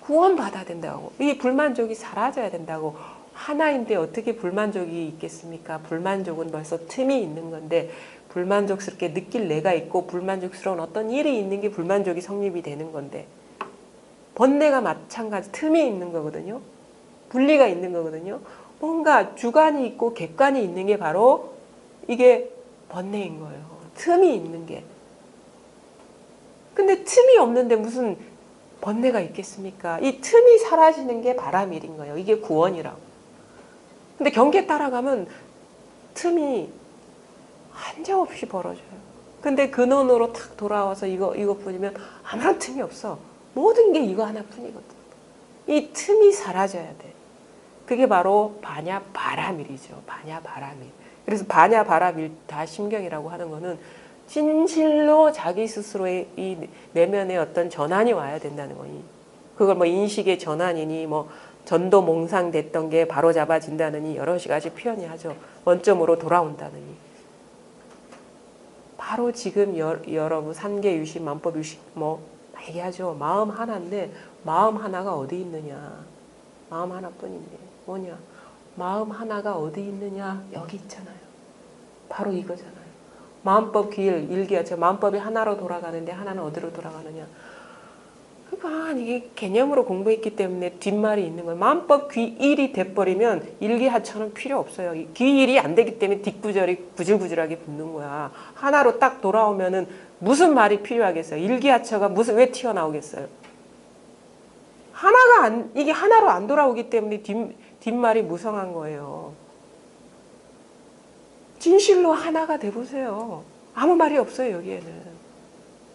구원받아야 된다고. 이 불만족이 사라져야 된다고. 하나인데 어떻게 불만족이 있겠습니까? 불만족은 벌써 틈이 있는 건데 불만족스럽게 느낄 내가 있고 불만족스러운 어떤 일이 있는 게 불만족이 성립이 되는 건데 번뇌가 마찬가지 틈이 있는 거거든요. 분리가 있는 거거든요. 뭔가 주관이 있고 객관이 있는 게 바로 이게 번뇌인 거예요. 틈이 있는 게. 근데 틈이 없는데 무슨 번뇌가 있겠습니까? 이 틈이 사라지는 게 바라밀인 거예요. 이게 구원이라고. 근데 경계 따라가면 틈이 한정없이 벌어져요. 근데 근원으로 탁 돌아와서 이거 보면 아무런 틈이 없어. 모든 게 이거 하나뿐이거든. 이 틈이 사라져야 돼. 그게 바로 반야 바라밀이죠. 반야 바라밀. 그래서 반야 바라밀 다 심경이라고 하는 거는 진실로 자기 스스로의 이 내면의 어떤 전환이 와야 된다는 거니. 그걸 뭐 인식의 전환이니 뭐 전도 몽상됐던 게 바로 잡아진다느니 여러 가지 표현이 하죠. 원점으로 돌아온다느니. 바로 지금 여러분 산계 유식, 만법 유식 뭐 얘기하죠. 마음 하나인데 마음 하나가 어디 있느냐. 마음 하나뿐인데 뭐냐. 마음 하나가 어디 있느냐. 여기 있잖아요. 바로 이거잖아요. 마음법 귀일 일기하죠. 마음법이 하나로 돌아가는데 하나는 어디로 돌아가느냐. 그러니까 이게 개념으로 공부했기 때문에 뒷말이 있는 거예요. 마음법 귀일이 돼버리면 일기하처는 필요 없어요. 귀일이 안 되기 때문에 뒷구절이 구질구질하게 붙는 거야. 하나로 딱 돌아오면은 무슨 말이 필요하겠어요. 일기하처가 왜 튀어나오겠어요. 이게 하나로 안 돌아오기 때문에 뒷말이 무성한 거예요. 진실로 하나가 돼보세요. 아무 말이 없어요, 여기에는.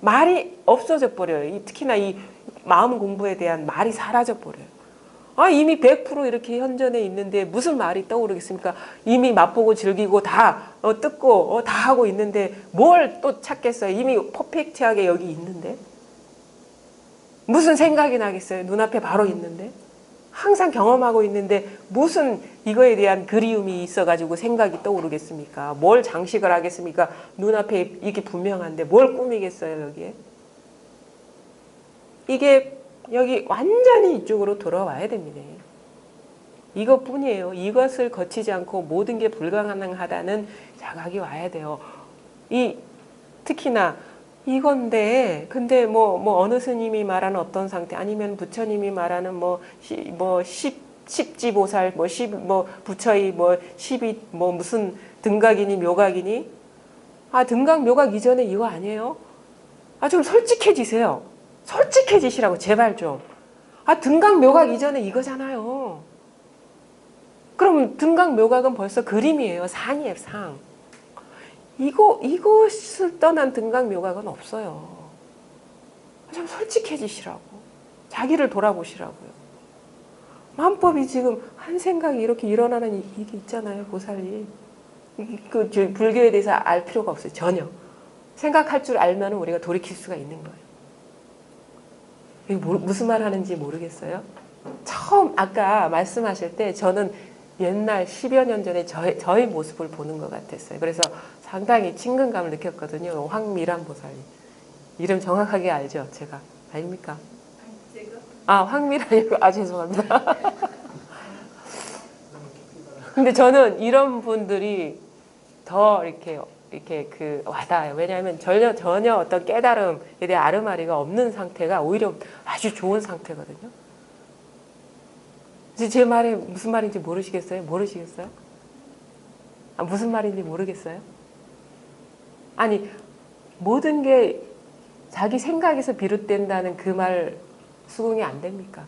말이 없어져 버려요. 특히나 이 마음 공부에 대한 말이 사라져 버려요. 이미 100% 이렇게 현존에 있는데 무슨 말이 떠오르겠습니까? 이미 맛보고 즐기고 다 뜯고 다 하고 있는데 뭘 또 찾겠어요? 이미 퍼펙트하게 여기 있는데. 무슨 생각이 나겠어요? 눈앞에 바로 있는데. 항상 경험하고 있는데 무슨 이거에 대한 그리움이 있어가지고 생각이 떠오르겠습니까? 뭘 장식을 하겠습니까? 눈앞에 이게 분명한데 뭘 꾸미겠어요, 여기에? 이게 여기 완전히 이쪽으로 돌아와야 됩니다. 이것뿐이에요. 이것을 거치지 않고 모든 게 불가능하다는 자각이 와야 돼요. 특히나 이건데, 근데 뭐 어느 스님이 말하는 어떤 상태, 아니면 부처님이 말하는 십지보살, 부처의 십이, 무슨 등각이니 묘각이니? 아, 등각 묘각 이전에 이거 아니에요? 아, 좀 솔직해지세요. 솔직해지시라고, 제발 좀. 아, 등각 묘각 이전에 이거잖아요. 그럼 등각 묘각은 벌써 그림이에요. 상이에요, 상. 이것을 떠난 등각 묘각은 없어요. 좀 솔직해지시라고. 자기를 돌아보시라고요. 마음법이 지금 한 생각이 이렇게 일어나는 이게 있잖아요, 보살이. 불교에 대해서 알 필요가 없어요, 전혀. 생각할 줄 알면 우리가 돌이킬 수가 있는 거예요. 이게 무슨 말 하는지 모르겠어요? 처음 아까 말씀하실 때 저는 옛날 10여 년 전에 저의 모습을 보는 것 같았어요. 그래서 상당히 친근감을 느꼈거든요. 황미란 보살님. 이름 정확하게 알죠? 제가. 아닙니까? 아, 황미란이고. 아, 죄송합니다. 근데 저는 이런 분들이 더 이렇게 와닿아요. 왜냐하면 전혀 어떤 깨달음에 대한 아르마리가 없는 상태가 오히려 아주 좋은 상태거든요. 제 말이 무슨 말인지 모르시겠어요? 모르시겠어요? 아, 무슨 말인지 모르겠어요? 아니, 모든 게 자기 생각에서 비롯된다는 그 말 수긍이 안 됩니까?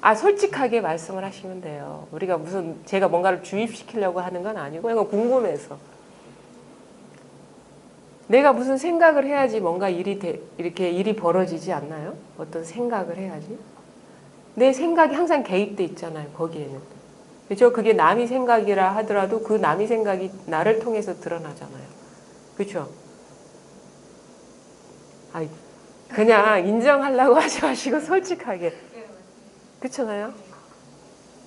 아, 솔직하게 말씀을 하시면 돼요. 우리가 제가 뭔가를 주입시키려고 하는 건 아니고, 이건 궁금해서. 내가 무슨 생각을 해야지 뭔가 이렇게 일이 벌어지지 않나요? 어떤 생각을 해야지. 내 생각이 항상 개입돼 있잖아요, 거기에는. 그렇죠? 그게 남의 생각이라 하더라도 그 남의 생각이 나를 통해서 드러나잖아요. 그렇죠? 아이, 그냥 인정하려고 하지 마시고 솔직하게. 그렇잖아요?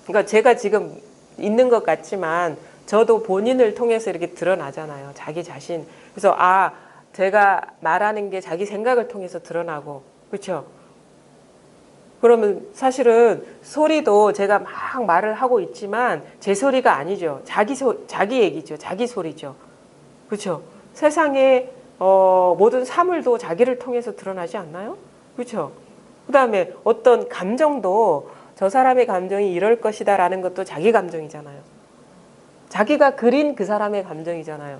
그러니까 제가 지금 있는 것 같지만 저도 본인을 통해서 이렇게 드러나잖아요. 자기 자신. 그래서 제가 말하는 게 자기 생각을 통해서 드러나고, 그렇죠? 그러면 사실은 소리도 제가 막 말을 하고 있지만 제 소리가 아니죠. 자기 얘기죠. 자기 소리죠. 그렇죠? 세상에 모든 사물도 자기를 통해서 드러나지 않나요? 그렇죠? 그다음에 어떤 감정도 저 사람의 감정이 이럴 것이다라는 것도 자기 감정이잖아요. 자기가 그린 그 사람의 감정이잖아요.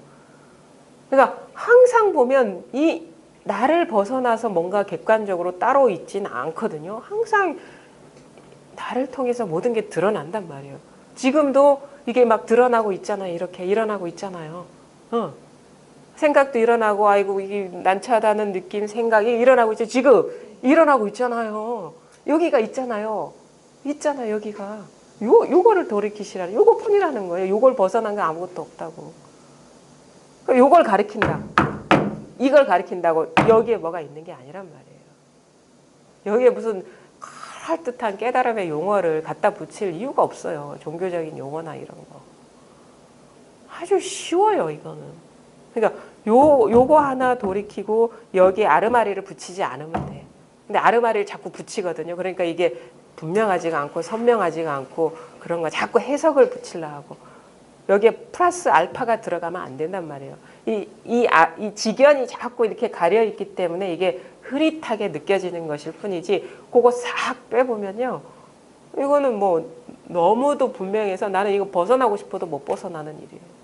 그러니까 항상 보면 이 나를 벗어나서 뭔가 객관적으로 따로 있진 않거든요. 항상 나를 통해서 모든 게 드러난단 말이에요. 지금도 이게 막 드러나고 있잖아요. 이렇게 일어나고 있잖아요. 생각도 일어나고, 아이고 이게 난처하다는 느낌, 생각이 일어나고 있죠. 지금 일어나고 있잖아요. 여기가 있잖아요. 여기가. 요거를 돌이키시라는, 요거뿐이라는 거예요. 요걸 벗어난 거 아무것도 없다고. 요걸 가리킨다. 이걸 가리킨다고 여기에 뭐가 있는 게 아니란 말이에요. 여기에 무슨 그럴듯한 깨달음의 용어를 갖다 붙일 이유가 없어요. 종교적인 용어나 이런 거. 아주 쉬워요, 이거는. 그러니까 요거 하나 돌이키고 여기에 아르마리를 붙이지 않으면 돼. 근데 아르마리를 자꾸 붙이거든요. 그러니까 이게 분명하지가 않고 선명하지가 않고 그런 거 자꾸 해석을 붙이려 하고 여기에 플러스 알파가 들어가면 안 된단 말이에요. 이 지견이 자꾸 이렇게 가려 있기 때문에 이게 흐릿하게 느껴지는 것일 뿐이지 그거 싹 빼보면요. 이거는 뭐 너무도 분명해서 나는 이거 벗어나고 싶어도 못 벗어나는 일이에요.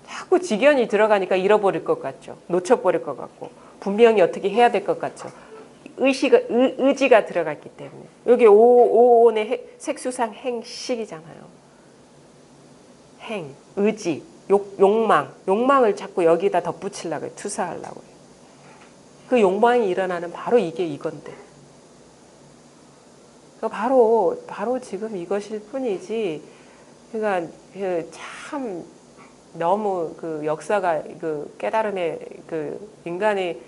자꾸 지견이 들어가니까 잃어버릴 것 같죠. 놓쳐버릴 것 같고 분명히 어떻게 해야 될 것 같죠. 의지가 들어갔기 때문에. 여기 오온의 색수상 행식이잖아요. 행, 의지, 욕망을 자꾸 여기다 덧붙이려고 해요. 투사하려고 해요. 그 욕망이 일어나는 바로 이건데. 바로 지금 이것일 뿐이지. 그러니까 참 너무 그 역사가 그 깨달음의 그 인간의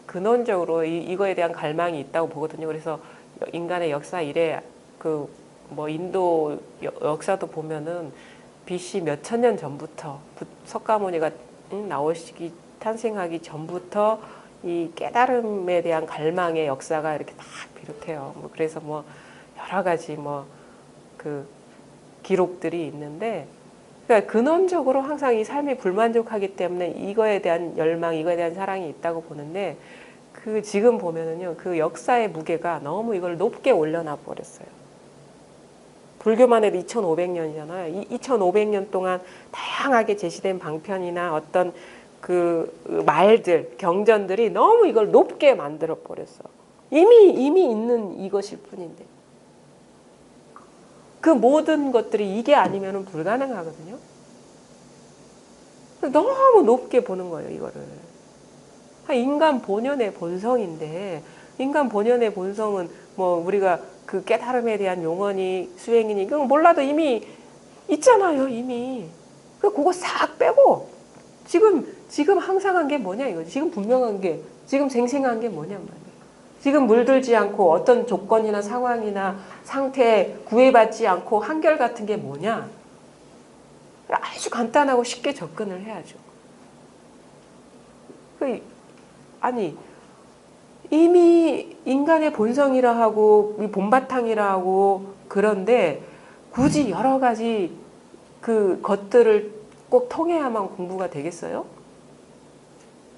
근원적으로 이거에 대한 갈망이 있다고 보거든요. 그래서 인간의 역사 이래 그 뭐 인도 역사도 보면은 BC 몇 천 년 전부터 석가모니가 나오시기 탄생하기 전부터 이 깨달음에 대한 갈망의 역사가 이렇게 딱 비롯해요. 뭐 그래서 뭐 여러 가지 뭐 그 기록들이 있는데, 그러니까 근원적으로 항상 이 삶이 불만족하기 때문에 이거에 대한 열망, 이거에 대한 사랑이 있다고 보는데, 그 지금 보면은요, 그 역사의 무게가 너무 이걸 높게 올려놔 버렸어요. 불교만 해도 2500년이잖아요. 2500년 동안 다양하게 제시된 방편이나 어떤 그 말들, 경전들이 너무 이걸 높게 만들어 버렸어. 이미 있는 이것일 뿐인데. 그 모든 것들이 이게 아니면 불가능하거든요. 너무 높게 보는 거예요, 이거를. 인간 본연의 본성인데, 인간 본연의 본성은 뭐 우리가 그 깨달음에 대한 용언이 수행이니 그건 몰라도 이미 있잖아요, 이미. 그거 싹 빼고 지금 항상한 게 뭐냐 이거지. 지금 분명한 게, 지금 생생한 게 뭐냐 말이야. 지금 물들지 않고 어떤 조건이나 상황이나 상태에 구애받지 않고 한결같은 게 뭐냐. 아주 간단하고 쉽게 접근을 해야죠. 아니 이미 인간의 본성이라 하고 본바탕이라 하고 그런데 굳이 여러 가지 그 것들을 꼭 통해야만 공부가 되겠어요?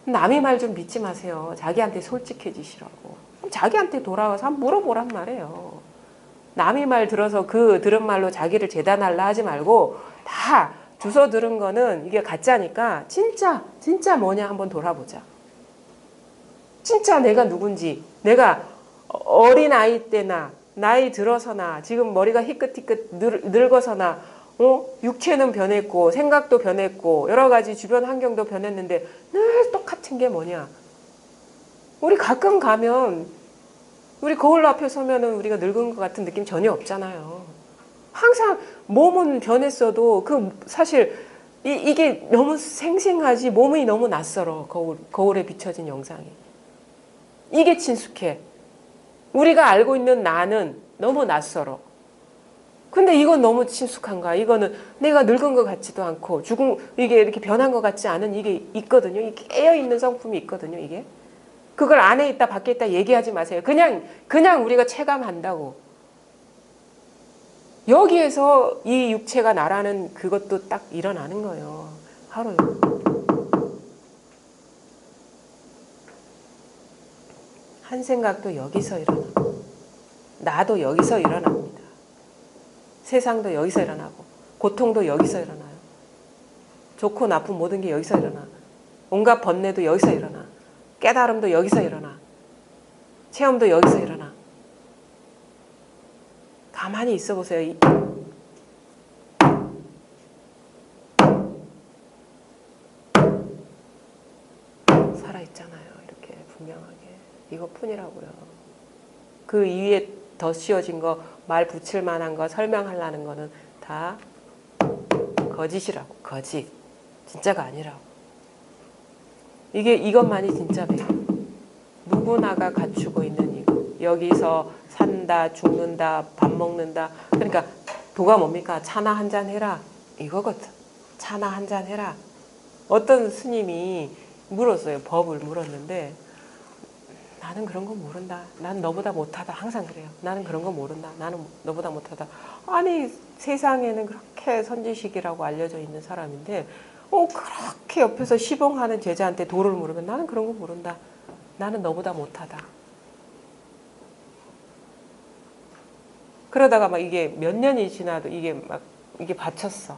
남의 말 좀 믿지 마세요. 자기한테 솔직해지시라고. 자기한테 돌아와서 한번 물어보란 말이에요. 남의 말 들어서 그 들은 말로 자기를 재단하려 하지 말고, 다 주워 들은 거는 이게 가짜니까 진짜 뭐냐 한번 돌아보자. 진짜 내가 누군지, 내가 어린 아이 때나 나이 들어서나 지금 머리가 희끗희끗 늙어서나 육체는 변했고 생각도 변했고 여러 가지 주변 환경도 변했는데 늘 똑같은 게 뭐냐. 우리 가끔 가면 우리 거울 앞에 서면은 우리가 늙은 것 같은 느낌 전혀 없잖아요. 항상 몸은 변했어도 그 사실 이게 너무 생생하지 몸이 너무 낯설어. 거울에 비춰진 영상이. 이게 친숙해. 우리가 알고 있는 나는 너무 낯설어. 근데 이건 너무 친숙한가? 이거는 내가 늙은 것 같지도 않고 이게 이렇게 변한 것 같지 않은 이게 있거든요. 이게 깨어있는 성품이 있거든요. 이게. 그걸 안에 있다 밖에 있다 얘기하지 마세요. 그냥 우리가 체감한다고. 여기에서 이 육체가 나라는 그것도 딱 일어나는 거예요. 하루에. 한 생각도 여기서 일어나고, 나도 여기서 일어납니다. 세상도 여기서 일어나고, 고통도 여기서 일어나요. 좋고 나쁜 모든 게 여기서 일어나. 온갖 번뇌도 여기서 일어나. 깨달음도 여기서 일어나. 체험도 여기서 일어나. 가만히 있어 보세요. 살아있잖아요. 이렇게 분명하게. 이것뿐이라고요. 그 위에 더 씌워진 거, 말 붙일 만한 거, 설명하려는 거는 다 거짓이라고. 거짓. 진짜가 아니라고. 이것만이 진짜예요. 누구나가 갖추고 있는 이거. 여기서 산다, 죽는다, 밥 먹는다. 그러니까 도가 뭡니까? 차나 한잔 해라. 이거거든. 차나 한잔 해라. 어떤 스님이 물었어요. 법을 물었는데, 나는 그런 거 모른다. 난 너보다 못하다. 항상 그래요. 나는 그런 거 모른다. 나는 너보다 못하다. 아니, 세상에는 그렇게 선지식이라고 알려져 있는 사람인데 그렇게 옆에서 시봉하는 제자한테 도를 물으면 나는 그런 거 모른다. 나는 너보다 못하다. 그러다가 막 이게 몇 년이 지나도 이게 받쳤어.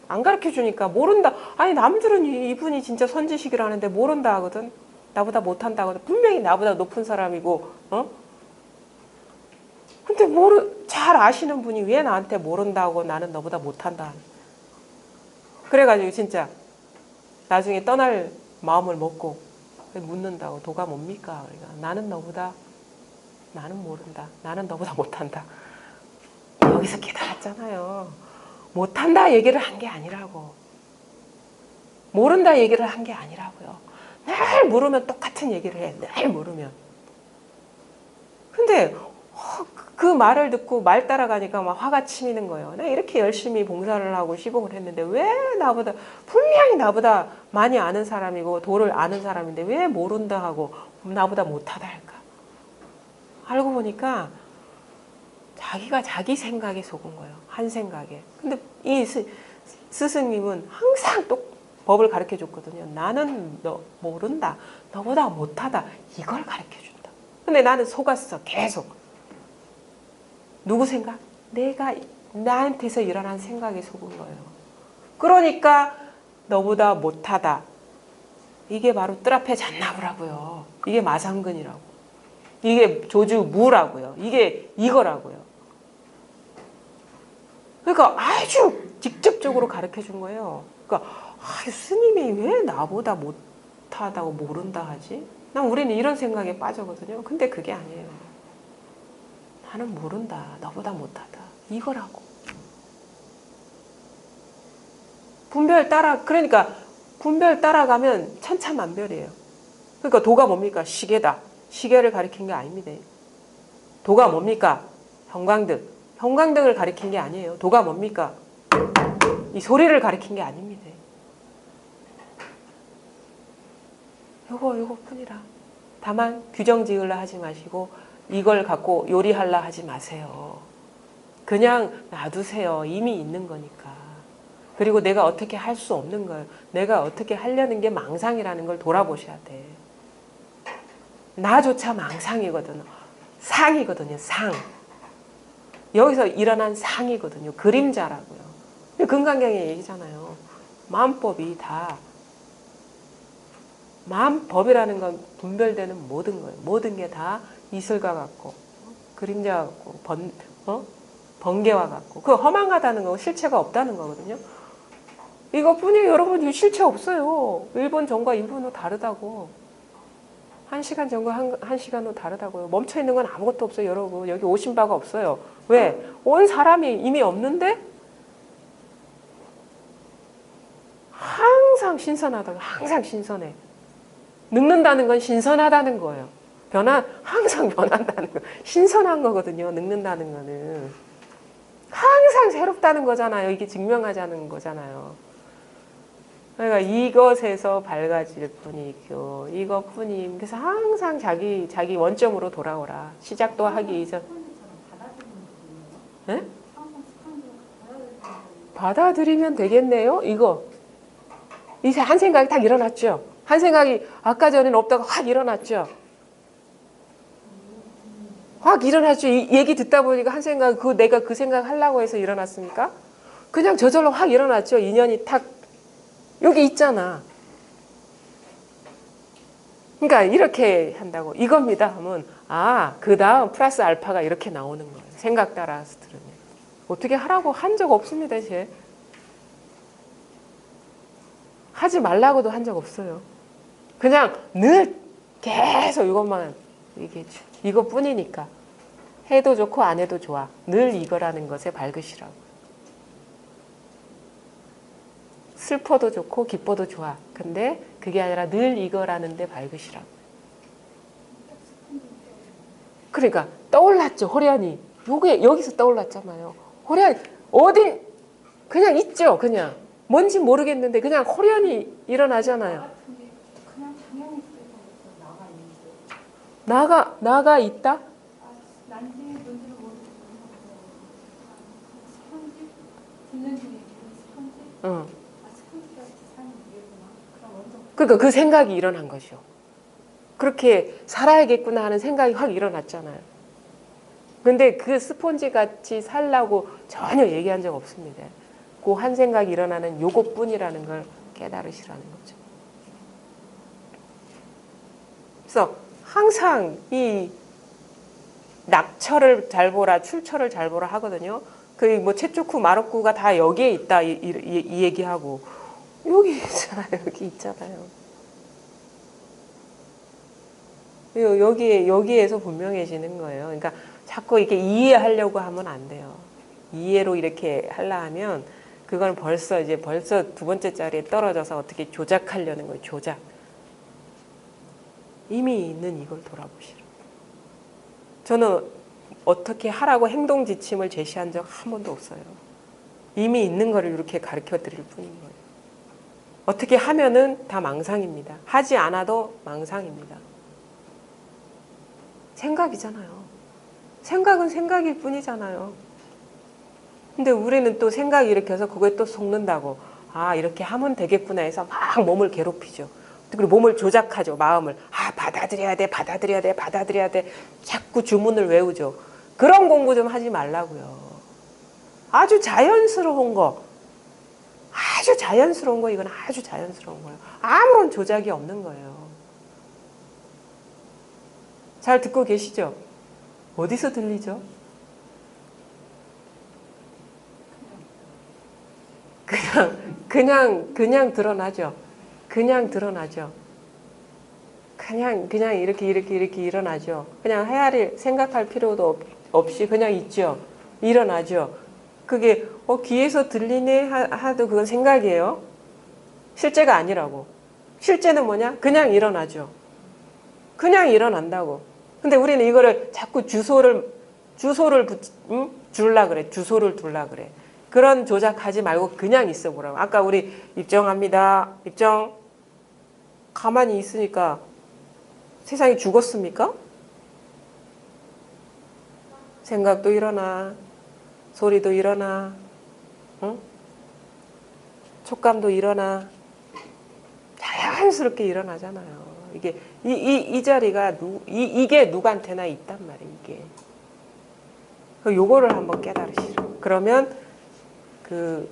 안 가르쳐 주니까 모른다. 아니, 남들은 이분이 진짜 선지식이라는데 모른다 하거든. 나보다 못한다 하거든. 분명히 나보다 높은 사람이고, 근데 잘 아시는 분이 왜 나한테 모른다고 나는 너보다 못한다. 그래가지고 진짜 나중에 떠날 마음을 먹고 묻는다고. 도가 뭡니까? 그러니까 나는 모른다. 나는 너보다 못한다. 여기서 깨달았잖아요. 못한다 얘기를 한 게 아니라고. 모른다 얘기를 한 게 아니라고요. 늘 물으면 똑같은 얘기를 해. 늘 물으면. 근데 그 말을 듣고 말 따라가니까 막 화가 치미는 거예요. 내가 이렇게 열심히 봉사를 하고 시봉을 했는데 왜 나보다 분명히 나보다 많이 아는 사람이고 도를 아는 사람인데 왜 모른다 하고 나보다 못하다 할까? 알고 보니까 자기가 자기 생각에 속은 거예요. 한 생각에. 근데 이 스승님은 항상 또 법을 가르쳐 줬거든요. 나는 너 모른다. 너보다 못하다. 이걸 가르쳐 준다. 근데 나는 속았어. 계속. 누구 생각? 내가 나한테서 일어난 생각에 속은 거예요. 그러니까 너보다 못하다. 이게 바로 뜰 앞에 잣나무라고요. 이게 마상근이라고. 이게 조주무라고요. 이게 이거라고요. 그러니까 아주 직접적으로 가르쳐 준 거예요. 그러니까 스님이 왜 나보다 못하다고 모른다 하지? 난 우리는 이런 생각에 빠져거든요. 근데 그게 아니에요. 나는 모른다. 너보다 못하다. 이거라고. 그러니까 분별 따라가면 천차만별이에요. 그러니까 도가 뭡니까? 시계다. 시계를 가리킨 게 아닙니다. 도가 뭡니까? 형광등. 형광등을 가리킨 게 아니에요. 도가 뭡니까? 이 소리를 가리킨 게 아닙니다. 요거 뿐이라. 다만 규정 지으려 하지 마시고 이걸 갖고 요리하려 하지 마세요. 그냥 놔두세요. 이미 있는 거니까. 그리고 내가 어떻게 할 수 없는 걸, 내가 어떻게 하려는 게 망상이라는 걸 돌아보셔야 돼. 나조차 망상이거든요. 상이거든요. 상. 여기서 일어난 상이거든요. 그림자라고요. 금강경의 얘기잖아요. 마음법이 다 마음법이라는 건 분별되는 모든 거예요. 모든 게 다 이슬과 같고 그림자 같고 번개와 같고 그 허망하다는 거 실체가 없다는 거거든요. 이것뿐이에요. 여러분 이 실체 없어요. 1분 전과 2분 후 다르다고. 1시간 전과 1시간 후 다르다고요. 멈춰있는 건 아무것도 없어요. 여러분 여기 오신 바가 없어요. 왜? 온 사람이 이미 없는데 항상 신선하다고. 항상 신선해. 늙는다는 건 신선하다는 거예요. 항상 변한다는 거. 신선한 거거든요. 늙는다는 거는. 항상 새롭다는 거잖아요. 이게 증명하자는 거잖아요. 그러니까 이것에서 밝아질 뿐이고 이것뿐임. 그래서 항상 자기 원점으로 돌아오라. 시작도 하기 이전. 네? 받아들이면 되겠네요. 이거. 이 한 생각이 딱 일어났죠. 한 생각이 아까 전에는 없다가 확 일어났죠. 확 일어났죠. 이 얘기 듣다 보니까 한 생각, 내가 그 생각 하려고 해서 일어났습니까? 그냥 저절로 확 일어났죠. 인연이 탁 여기 있잖아. 그러니까 이렇게 한다고. 이겁니다 하면 그 다음 플러스 알파가 이렇게 나오는 거예요. 생각 따라서 들으면. 어떻게 하라고 한 적 없습니다. 제. 하지 말라고도 한 적 없어요. 그냥 늘 계속 이것만 얘기해줘. 이것뿐이니까. 해도 좋고 안 해도 좋아. 늘 이거라는 것에 밝으시라고. 슬퍼도 좋고 기뻐도 좋아. 근데 그게 아니라 늘 이거라는 데 밝으시라고. 그러니까 떠올랐죠. 호련히. 여기서 떠올랐잖아요. 호련히 어디 그냥 있죠. 그냥. 뭔지 모르겠는데 그냥 호련히 일어나잖아요. 그냥 당연히 나가 있는데. 나가 있다? 난지 뭔지를 모르겠어. 스펀지? 듣는 중에 스펀지? 응. 스펀지가 사는 이유구나. 그럼 완전. 그러니까 그 생각이 일어난 것이요. 그렇게 살아야겠구나 하는 생각이 확 일어났잖아요. 근데 그 스폰지 같이 살라고 전혀 얘기한 적 없습니다. 그 한 생각이 일어나는 요것뿐이라는 걸 깨달으시라는 거죠. 그래서 항상 이 낙처를 잘 보라, 출처를 잘 보라 하거든요. 그 뭐 채초쿠, 마루쿠가 다 여기에 있다 이 얘기하고 여기 있잖아요. 여기 있잖아요. 여기에서 분명해지는 거예요. 그러니까 자꾸 이렇게 이해하려고 하면 안 돼요. 이해로 이렇게 하려 하면 그건 벌써 두 번째 자리에 떨어져서 어떻게 조작하려는 거예요. 조작. 이미 있는 이걸 돌아보시라. 저는 어떻게 하라고 행동 지침을 제시한 적 한 번도 없어요. 이미 있는 거를 이렇게 가르쳐 드릴 뿐인 거예요. 어떻게 하면은 다 망상입니다. 하지 않아도 망상입니다. 생각이잖아요. 생각은 생각일 뿐이잖아요. 근데 우리는 또 생각 일으켜서 그거에 또 속는다고. 아, 이렇게 하면 되겠구나 해서 막 몸을 괴롭히죠. 그리고 몸을 조작하죠. 마음을. 아, 받아들여야 돼, 받아들여야 돼, 받아들여야 돼. 자꾸 주문을 외우죠. 그런 공부 좀 하지 말라고요. 아주 자연스러운 거. 아주 자연스러운 거, 이건 아주 자연스러운 거예요. 아무런 조작이 없는 거예요. 잘 듣고 계시죠? 어디서 들리죠? 그냥 드러나죠. 그냥 드러나죠. 그냥 이렇게 일어나죠. 그냥 헤아릴 생각할 필요도 없이 그냥 있죠. 일어나죠. 그게 귀에서 들리네 하도 그건 생각이에요. 실제가 아니라고. 실제는 뭐냐? 그냥 일어나죠. 그냥 일어난다고. 근데 우리는 이거를 자꾸 주소를 줄라 그래. 주소를 둘라 그래. 그런 조작하지 말고 그냥 있어 보라고. 아까 우리 입정합니다. 입정. 가만히 있으니까 세상이 죽었습니까? 생각도 일어나. 소리도 일어나. 응? 촉감도 일어나. 자연스럽게 일어나잖아요. 이게 이 자리가 이게 누구한테나 있단 말이에요. 이게. 요거를 한번 깨달으시라. 그러면 그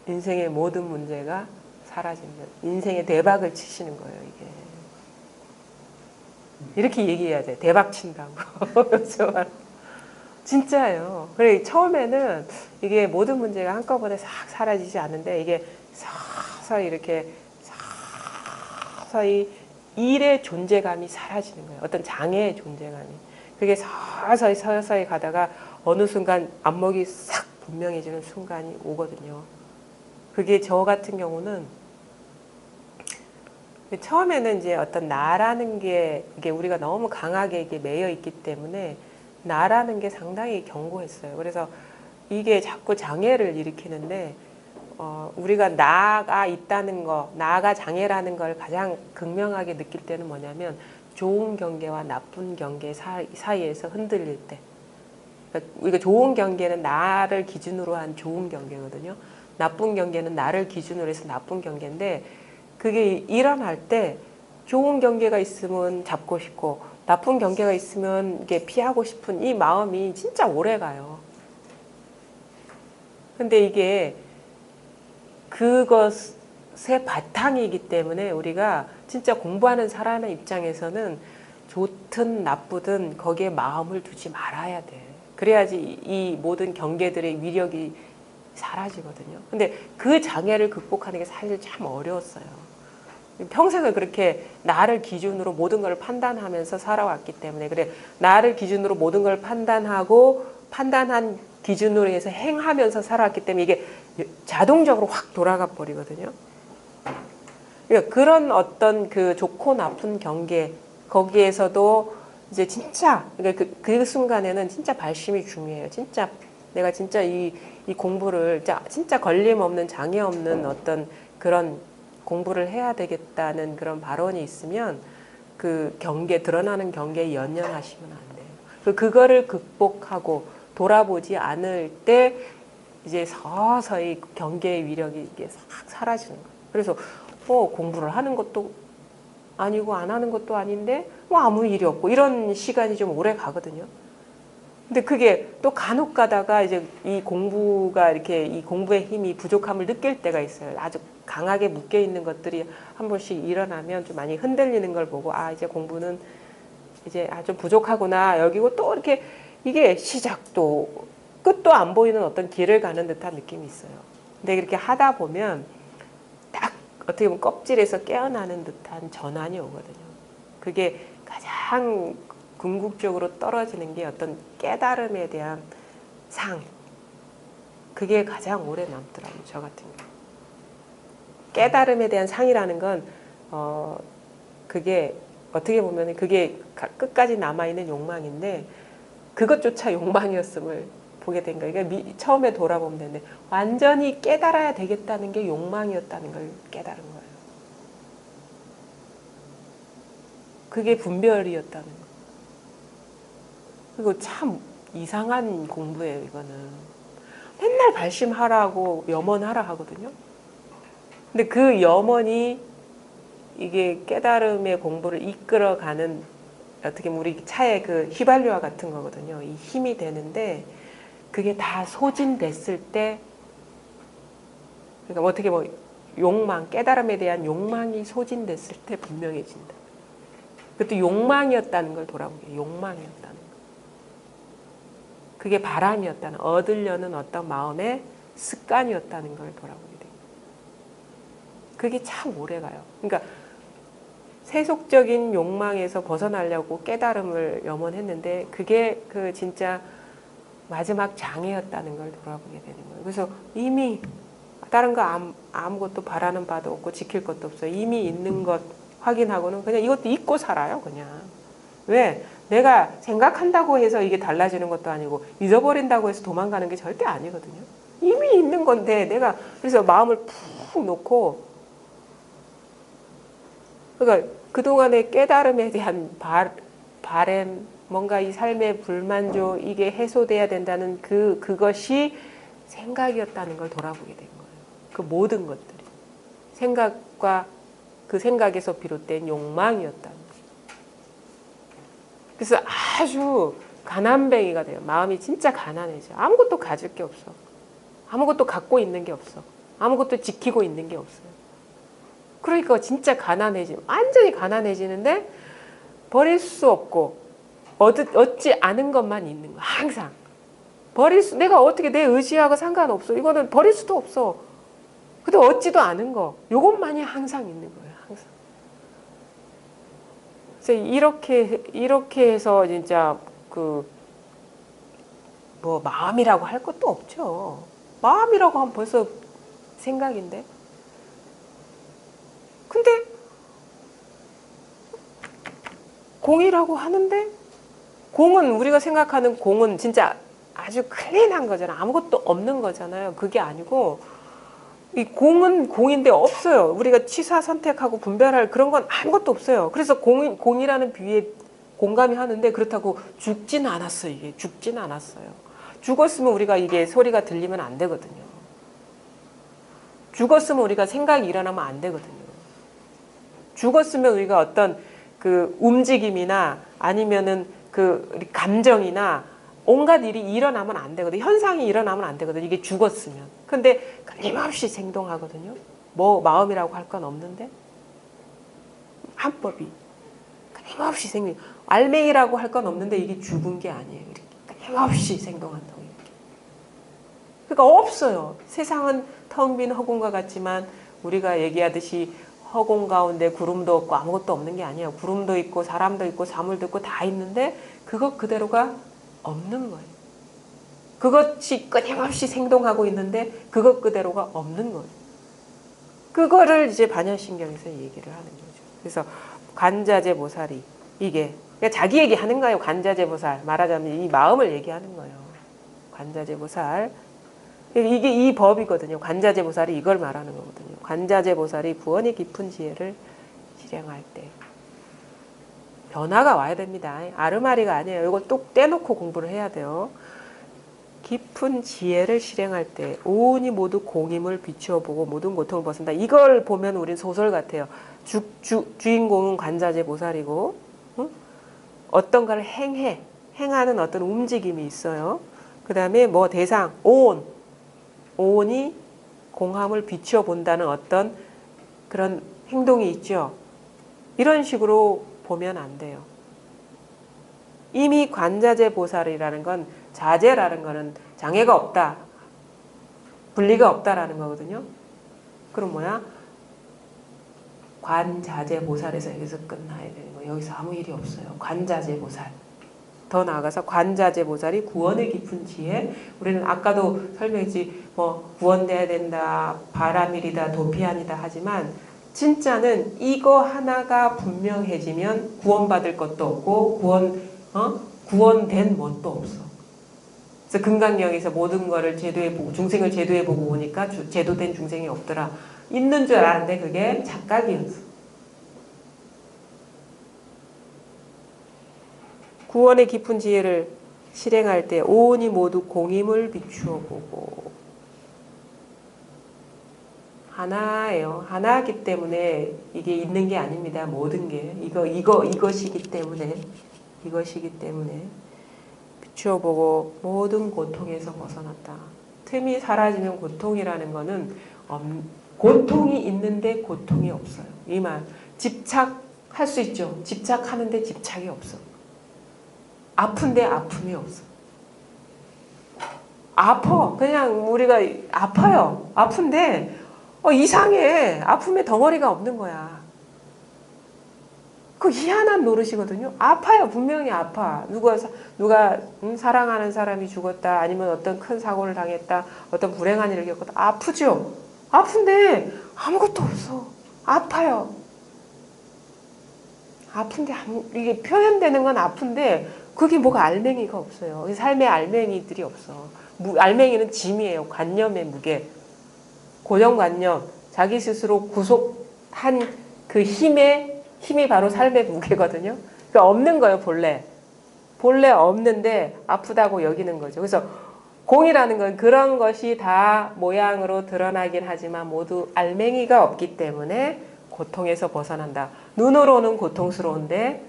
인생의 모든 문제가 사라지는, 인생의 대박을 치시는 거예요. 이게. 이렇게 얘기해야 돼. 대박 친다고. 진짜예요. 그래 처음에는 이게 모든 문제가 한꺼번에 싹 사라지지 않는데 이게 서서히 이렇게 서서히 일의 존재감이 사라지는 거예요. 어떤 장애의 존재감이. 그게 서서히 가다가 어느 순간 안목이 싹 분명해지는 순간이 오거든요. 그게 저 같은 경우는 처음에는 이제 어떤 나라는 게 이게 우리가 너무 강하게 이게 매여 있기 때문에 나라는 게 상당히 견고했어요. 그래서 이게 자꾸 장애를 일으키는데 우리가 나가 있다는 거, 나가 장애라는 걸 가장 극명하게 느낄 때는 뭐냐면 좋은 경계와 나쁜 경계 사이에서 흔들릴 때. 그러니까 우리가 좋은 경계는 나를 기준으로 한 좋은 경계거든요. 나쁜 경계는 나를 기준으로 해서 나쁜 경계인데 그게 일어날 때 좋은 경계가 있으면 잡고 싶고 나쁜 경계가 있으면 이게 피하고 싶은 이 마음이 진짜 오래 가요. 근데 이게 그것의 바탕이기 때문에 우리가 진짜 공부하는 사람의 입장에서는 좋든 나쁘든 거기에 마음을 두지 말아야 돼. 그래야지 이 모든 경계들의 위력이 사라지거든요. 근데 그 장애를 극복하는 게 사실 참 어려웠어요. 평생을 그렇게 나를 기준으로 모든 걸 판단하면서 살아왔기 때문에 그래 나를 기준으로 모든 걸 판단하고 판단한 기준으로 해서 행하면서 살아왔기 때문에 이게 자동적으로 확 돌아가 버리거든요. 그러니까 그런 어떤 그 좋고 나쁜 경계 거기에서도 이제 진짜 그러니까 그 순간에는 진짜 발심이 중요해요. 진짜 내가 진짜 이 공부를 진짜 걸림 없는 장애 없는 어떤 그런 공부를 해야 되겠다는 그런 발언이 있으면 그 경계 드러나는 경계에 연연하시면 안 돼요. 그거를 극복하고 돌아보지 않을 때 이제 서서히 경계의 위력이 이게 싹 사라지는 거예요. 그래서 공부를 하는 것도 아니고 안 하는 것도 아닌데 뭐 아무 일이 없고 이런 시간이 좀 오래 가거든요. 근데 그게 또 간혹 가다가 이제 이 공부가 이렇게 이 공부의 힘이 부족함을 느낄 때가 있어요. 아주 강하게 묶여 있는 것들이 한 번씩 일어나면 좀 많이 흔들리는 걸 보고 아 이제 공부는 이제 좀 부족하구나 여기고 또 이렇게 이게 시작도 끝도 안 보이는 어떤 길을 가는 듯한 느낌이 있어요. 근데 이렇게 하다 보면 딱 어떻게 보면 껍질에서 깨어나는 듯한 전환이 오거든요. 그게 가장 궁극적으로 떨어지는 게 어떤 깨달음에 대한 상. 그게 가장 오래 남더라고요. 저 같은 경우. 깨달음에 대한 상이라는 건 그게 어떻게 보면 그게 끝까지 남아있는 욕망인데 그것조차 욕망이었음을 보게 된 거예요. 그러니까 처음에 돌아보면 되는데 완전히 깨달아야 되겠다는 게 욕망이었다는 걸 깨달은 거예요. 그게 분별이었다는 거예요. 그리고 참 이상한 공부예요, 이거는. 맨날 발심하라고 염원하라 하거든요. 근데 그 염원이 이게 깨달음의 공부를 이끌어가는 어떻게 보면 우리 차의 그 휘발유와 같은 거거든요. 이 힘이 되는데 그게 다 소진됐을 때 그러니까 어떻게 보면 욕망, 깨달음에 대한 욕망이 소진됐을 때 분명해진다. 그것도 욕망이었다는 걸 돌아보게 욕망이었다는 거. 그게 바람이었다는 얻으려는 어떤 마음의 습관이었다는 걸 돌아보게 돼요. 그게 참 오래가요. 그러니까 세속적인 욕망에서 벗어나려고 깨달음을 염원했는데 그게 그 진짜 마지막 장애였다는 걸 돌아보게 되는 거예요. 그래서 이미 다른 거 아무것도 바라는 바도 없고 지킬 것도 없어요. 이미 있는 것 확인하고는 그냥 이것도 잊고 살아요. 그냥. 왜? 내가 생각한다고 해서 이게 달라지는 것도 아니고 잊어버린다고 해서 도망가는 게 절대 아니거든요. 이미 있는 건데 내가 그래서 마음을 푹 놓고 그러니까 그동안의 깨달음에 대한 바램 뭔가 이 삶의 불만족 이게 해소돼야 된다는 그것이 생각이었다는 걸 돌아보게 된 거예요. 그 모든 것들이 생각과 그 생각에서 비롯된 욕망이었다는 거예요. 그래서 아주 가난뱅이가 돼요. 마음이 진짜 가난해져. 아무것도 가질 게 없어. 아무것도 갖고 있는 게 없어. 아무것도 지키고 있는 게 없어요. 그러니까 진짜 완전히 가난해지는데 버릴 수 없고 얻지 않은 것만 있는 거야. 항상 내가 어떻게 내 의지하고 상관없어. 이거는 버릴 수도 없어. 근데 얻지도 않은 거 요것만이 항상 있는 거예요. 항상. 그래서 이렇게 해서 진짜 뭐 마음이라고 할 것도 없죠. 마음이라고 하면 벌써 생각인데. 근데 공이라고 하는데 공은 우리가 생각하는 공은 진짜 아주 클린한 거잖아요. 아무것도 없는 거잖아요. 그게 아니고 이 공은 공인데 없어요. 우리가 취사 선택하고 분별할 그런 건 아무것도 없어요. 그래서 공이라는 비유에 공감이 하는데 그렇다고 죽진 않았어요. 이게 죽진 않았어요. 죽었으면 우리가 이게 소리가 들리면 안 되거든요. 죽었으면 우리가 생각이 일어나면 안 되거든요. 죽었으면 우리가 어떤 그 움직임이나 아니면은 그 감정이나 온갖 일이 일어나면 안 되거든요. 현상이 일어나면 안 되거든요. 이게 죽었으면. 근데 끊임없이 생동하거든요. 뭐 마음이라고 할 건 없는데 한법이 끊임없이 알맹이라고 할 건 없는데 이게 죽은 게 아니에요. 이렇게 끊임없이 생동한다고 이렇게. 그러니까 없어요. 세상은 텅 빈 허공과 같지만 우리가 얘기하듯이 허공 가운데 구름도 없고 아무것도 없는 게 아니에요. 구름도 있고 사람도 있고 사물도 있고 다 있는데 그것 그대로가 없는 거예요. 그것이 끊임없이 생동하고 있는데 그것 그대로가 없는 거예요. 그거를 이제 반야신경에서 얘기를 하는 거죠. 그래서 관자재보살이 이게 그러니까 자기 얘기하는 거예요. 관자재보살 말하자면 이 마음을 얘기하는 거예요. 관자재보살 이게 이 법이거든요. 관자재보살이 이걸 말하는 거거든요. 관자재보살이 구원의 깊은 지혜를 실행할 때 변화가 와야 됩니다. 아르마리가 아니에요. 이거 뚝 떼놓고 공부를 해야 돼요. 깊은 지혜를 실행할 때 오온이 모두 공임을 비추어 보고 모든 고통을 벗는다. 이걸 보면 우린 소설 같아요. 주인공은 관자재보살이고 어떤가를 행하는 어떤 움직임이 있어요. 그 다음에 뭐 대상 오온이 공함을 비추어 본다는 어떤 그런 행동이 있죠. 이런 식으로 보면 안 돼요. 이미 관자재보살이라는 건 자재라는 거는 장애가 없다. 분리가 없다라는 거거든요. 그럼 뭐야? 관자재보살에서 여기서 끝나야 되는 거예요. 여기서 아무 일이 없어요. 관자재보살. 더 나아가서 관자재보살이 구원의 깊은 지혜. 우리는 아까도 설명했지 뭐 구원돼야 된다. 바라밀이다. 도피안이다 하지만 진짜는 이거 하나가 분명해지면 구원받을 것도 없고 구원된 뭣도 없어. 그래서 금강경에서 모든 거를 제도해보고 중생을 제도해보고 오니까 제도된 중생이 없더라. 있는 줄 알았는데 그게 착각이었어. 구원의 깊은 지혜를 실행할 때 오온이 모두 공임을 비추어 보고 하나예요. 하나이기 때문에 이게 있는 게 아닙니다. 모든 게 이것이기 때문에 비추어 보고 모든 고통에서 벗어났다. 틈이 사라지면 고통이라는 거는 고통이 있는데 고통이 없어요. 이 말 집착할 수 있죠. 집착하는데 집착이 없어. 아픈데 아픔이 없어. 아파. 그냥 우리가 아파요. 아픈데 이상해. 아픔에 덩어리가 없는 거야. 그 희한한 노릇이거든요. 아파요. 분명히 아파. 누가 사랑하는 사람이 죽었다. 아니면 어떤 큰 사고를 당했다. 어떤 불행한 일을 겪었다. 아프죠. 아픈데 아무것도 없어. 아파요. 아픈데 이게 표현되는 건 아픈데 그게 뭐가 알맹이가 없어요. 삶의 알맹이들이 없어. 알맹이는 짐이에요. 관념의 무게. 고정관념. 자기 스스로 구속한 그 힘이 바로 삶의 무게거든요. 그러니까 없는 거예요. 본래 없는데 아프다고 여기는 거죠. 그래서 공이라는 건 그런 것이 다 모양으로 드러나긴 하지만 모두 알맹이가 없기 때문에 고통에서 벗어난다. 눈으로는 고통스러운데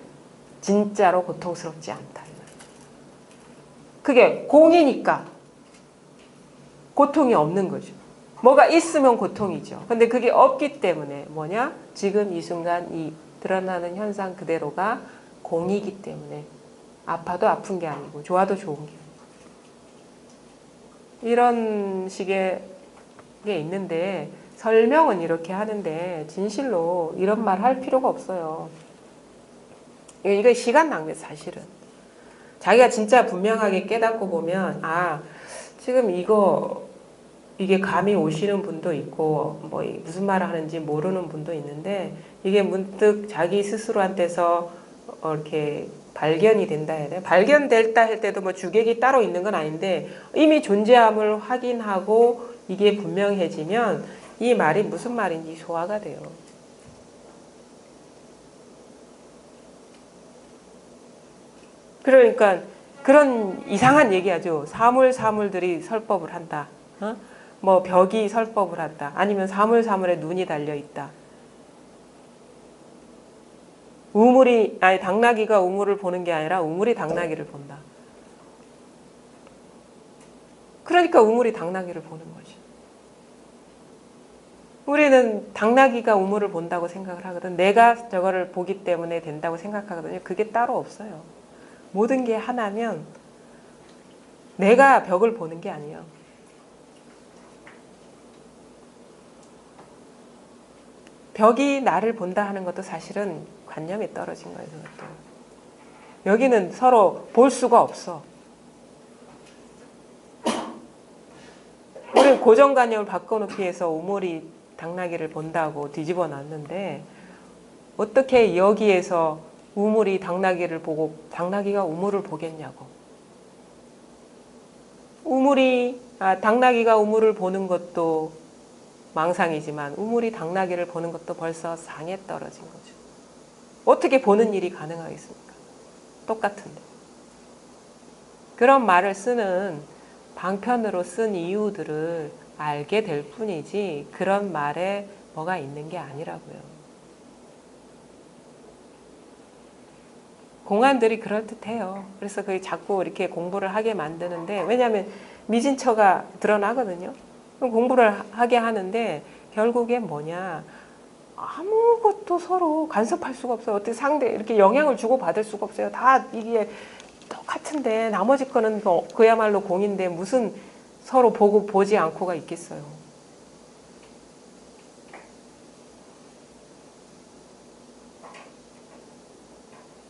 진짜로 고통스럽지 않다. 그게 공이니까 고통이 없는 거죠. 뭐가 있으면 고통이죠. 근데 그게 없기 때문에 뭐냐? 지금 이 순간 이 드러나는 현상 그대로가 공이기 때문에 아파도 아픈 게 아니고 좋아도 좋은 게 아니고 이런 식의 게 있는데 설명은 이렇게 하는데 진실로 이런 말 할 필요가 없어요. 이거 시간 낭비 사실은. 자기가 진짜 분명하게 깨닫고 보면 지금 이게 감이 오시는 분도 있고 뭐 무슨 말을 하는지 모르는 분도 있는데 이게 문득 자기 스스로한테서 이렇게 발견이 된다 해야 돼. 발견됐다 할 때도 뭐 주객이 따로 있는 건 아닌데 이미 존재함을 확인하고 이게 분명해지면 이 말이 무슨 말인지 소화가 돼요. 그러니까 그런 이상한 얘기하죠. 사물들이 설법을 한다. 뭐 벽이 설법을 한다. 아니면 사물에 눈이 달려 있다. 당나귀가 우물을 보는 게 아니라 우물이 당나귀를 본다. 그러니까 우물이 당나귀를 보는 거죠. 우리는 당나귀가 우물을 본다고 생각을 하거든. 내가 저거를 보기 때문에 된다고 생각하거든요. 그게 따로 없어요. 모든 게 하나면 내가 벽을 보는 게 아니에요. 벽이 나를 본다 하는 것도 사실은 관념이 떨어진 거예요. 그것도. 여기는 서로 볼 수가 없어. 우리는 고정관념을 바꿔놓기 위해서 우물이 당나귀를 본다고 뒤집어 놨는데 어떻게 여기에서 우물이 당나귀를 보고 당나귀가 우물을 보겠냐고. 당나귀가 우물을 보는 것도 망상이지만 우물이 당나귀를 보는 것도 벌써 상에 떨어진 거죠. 어떻게 보는 일이 가능하겠습니까? 똑같은데. 그런 말을 쓰는 방편으로 쓴 이유들을 알게 될 뿐이지 그런 말에 뭐가 있는 게 아니라고요. 공안들이 그럴듯해요. 그래서 그게 자꾸 이렇게 공부를 하게 만드는데 왜냐하면 미진처가 드러나거든요. 그럼 공부를 하게 하는데 결국엔 뭐냐. 아무것도 서로 간섭할 수가 없어요. 어떻게 상대 이렇게 영향을 주고 받을 수가 없어요. 다 이게 똑같은데 나머지 거는 그야말로 공인데 무슨 서로 보지 않고가 있겠어요.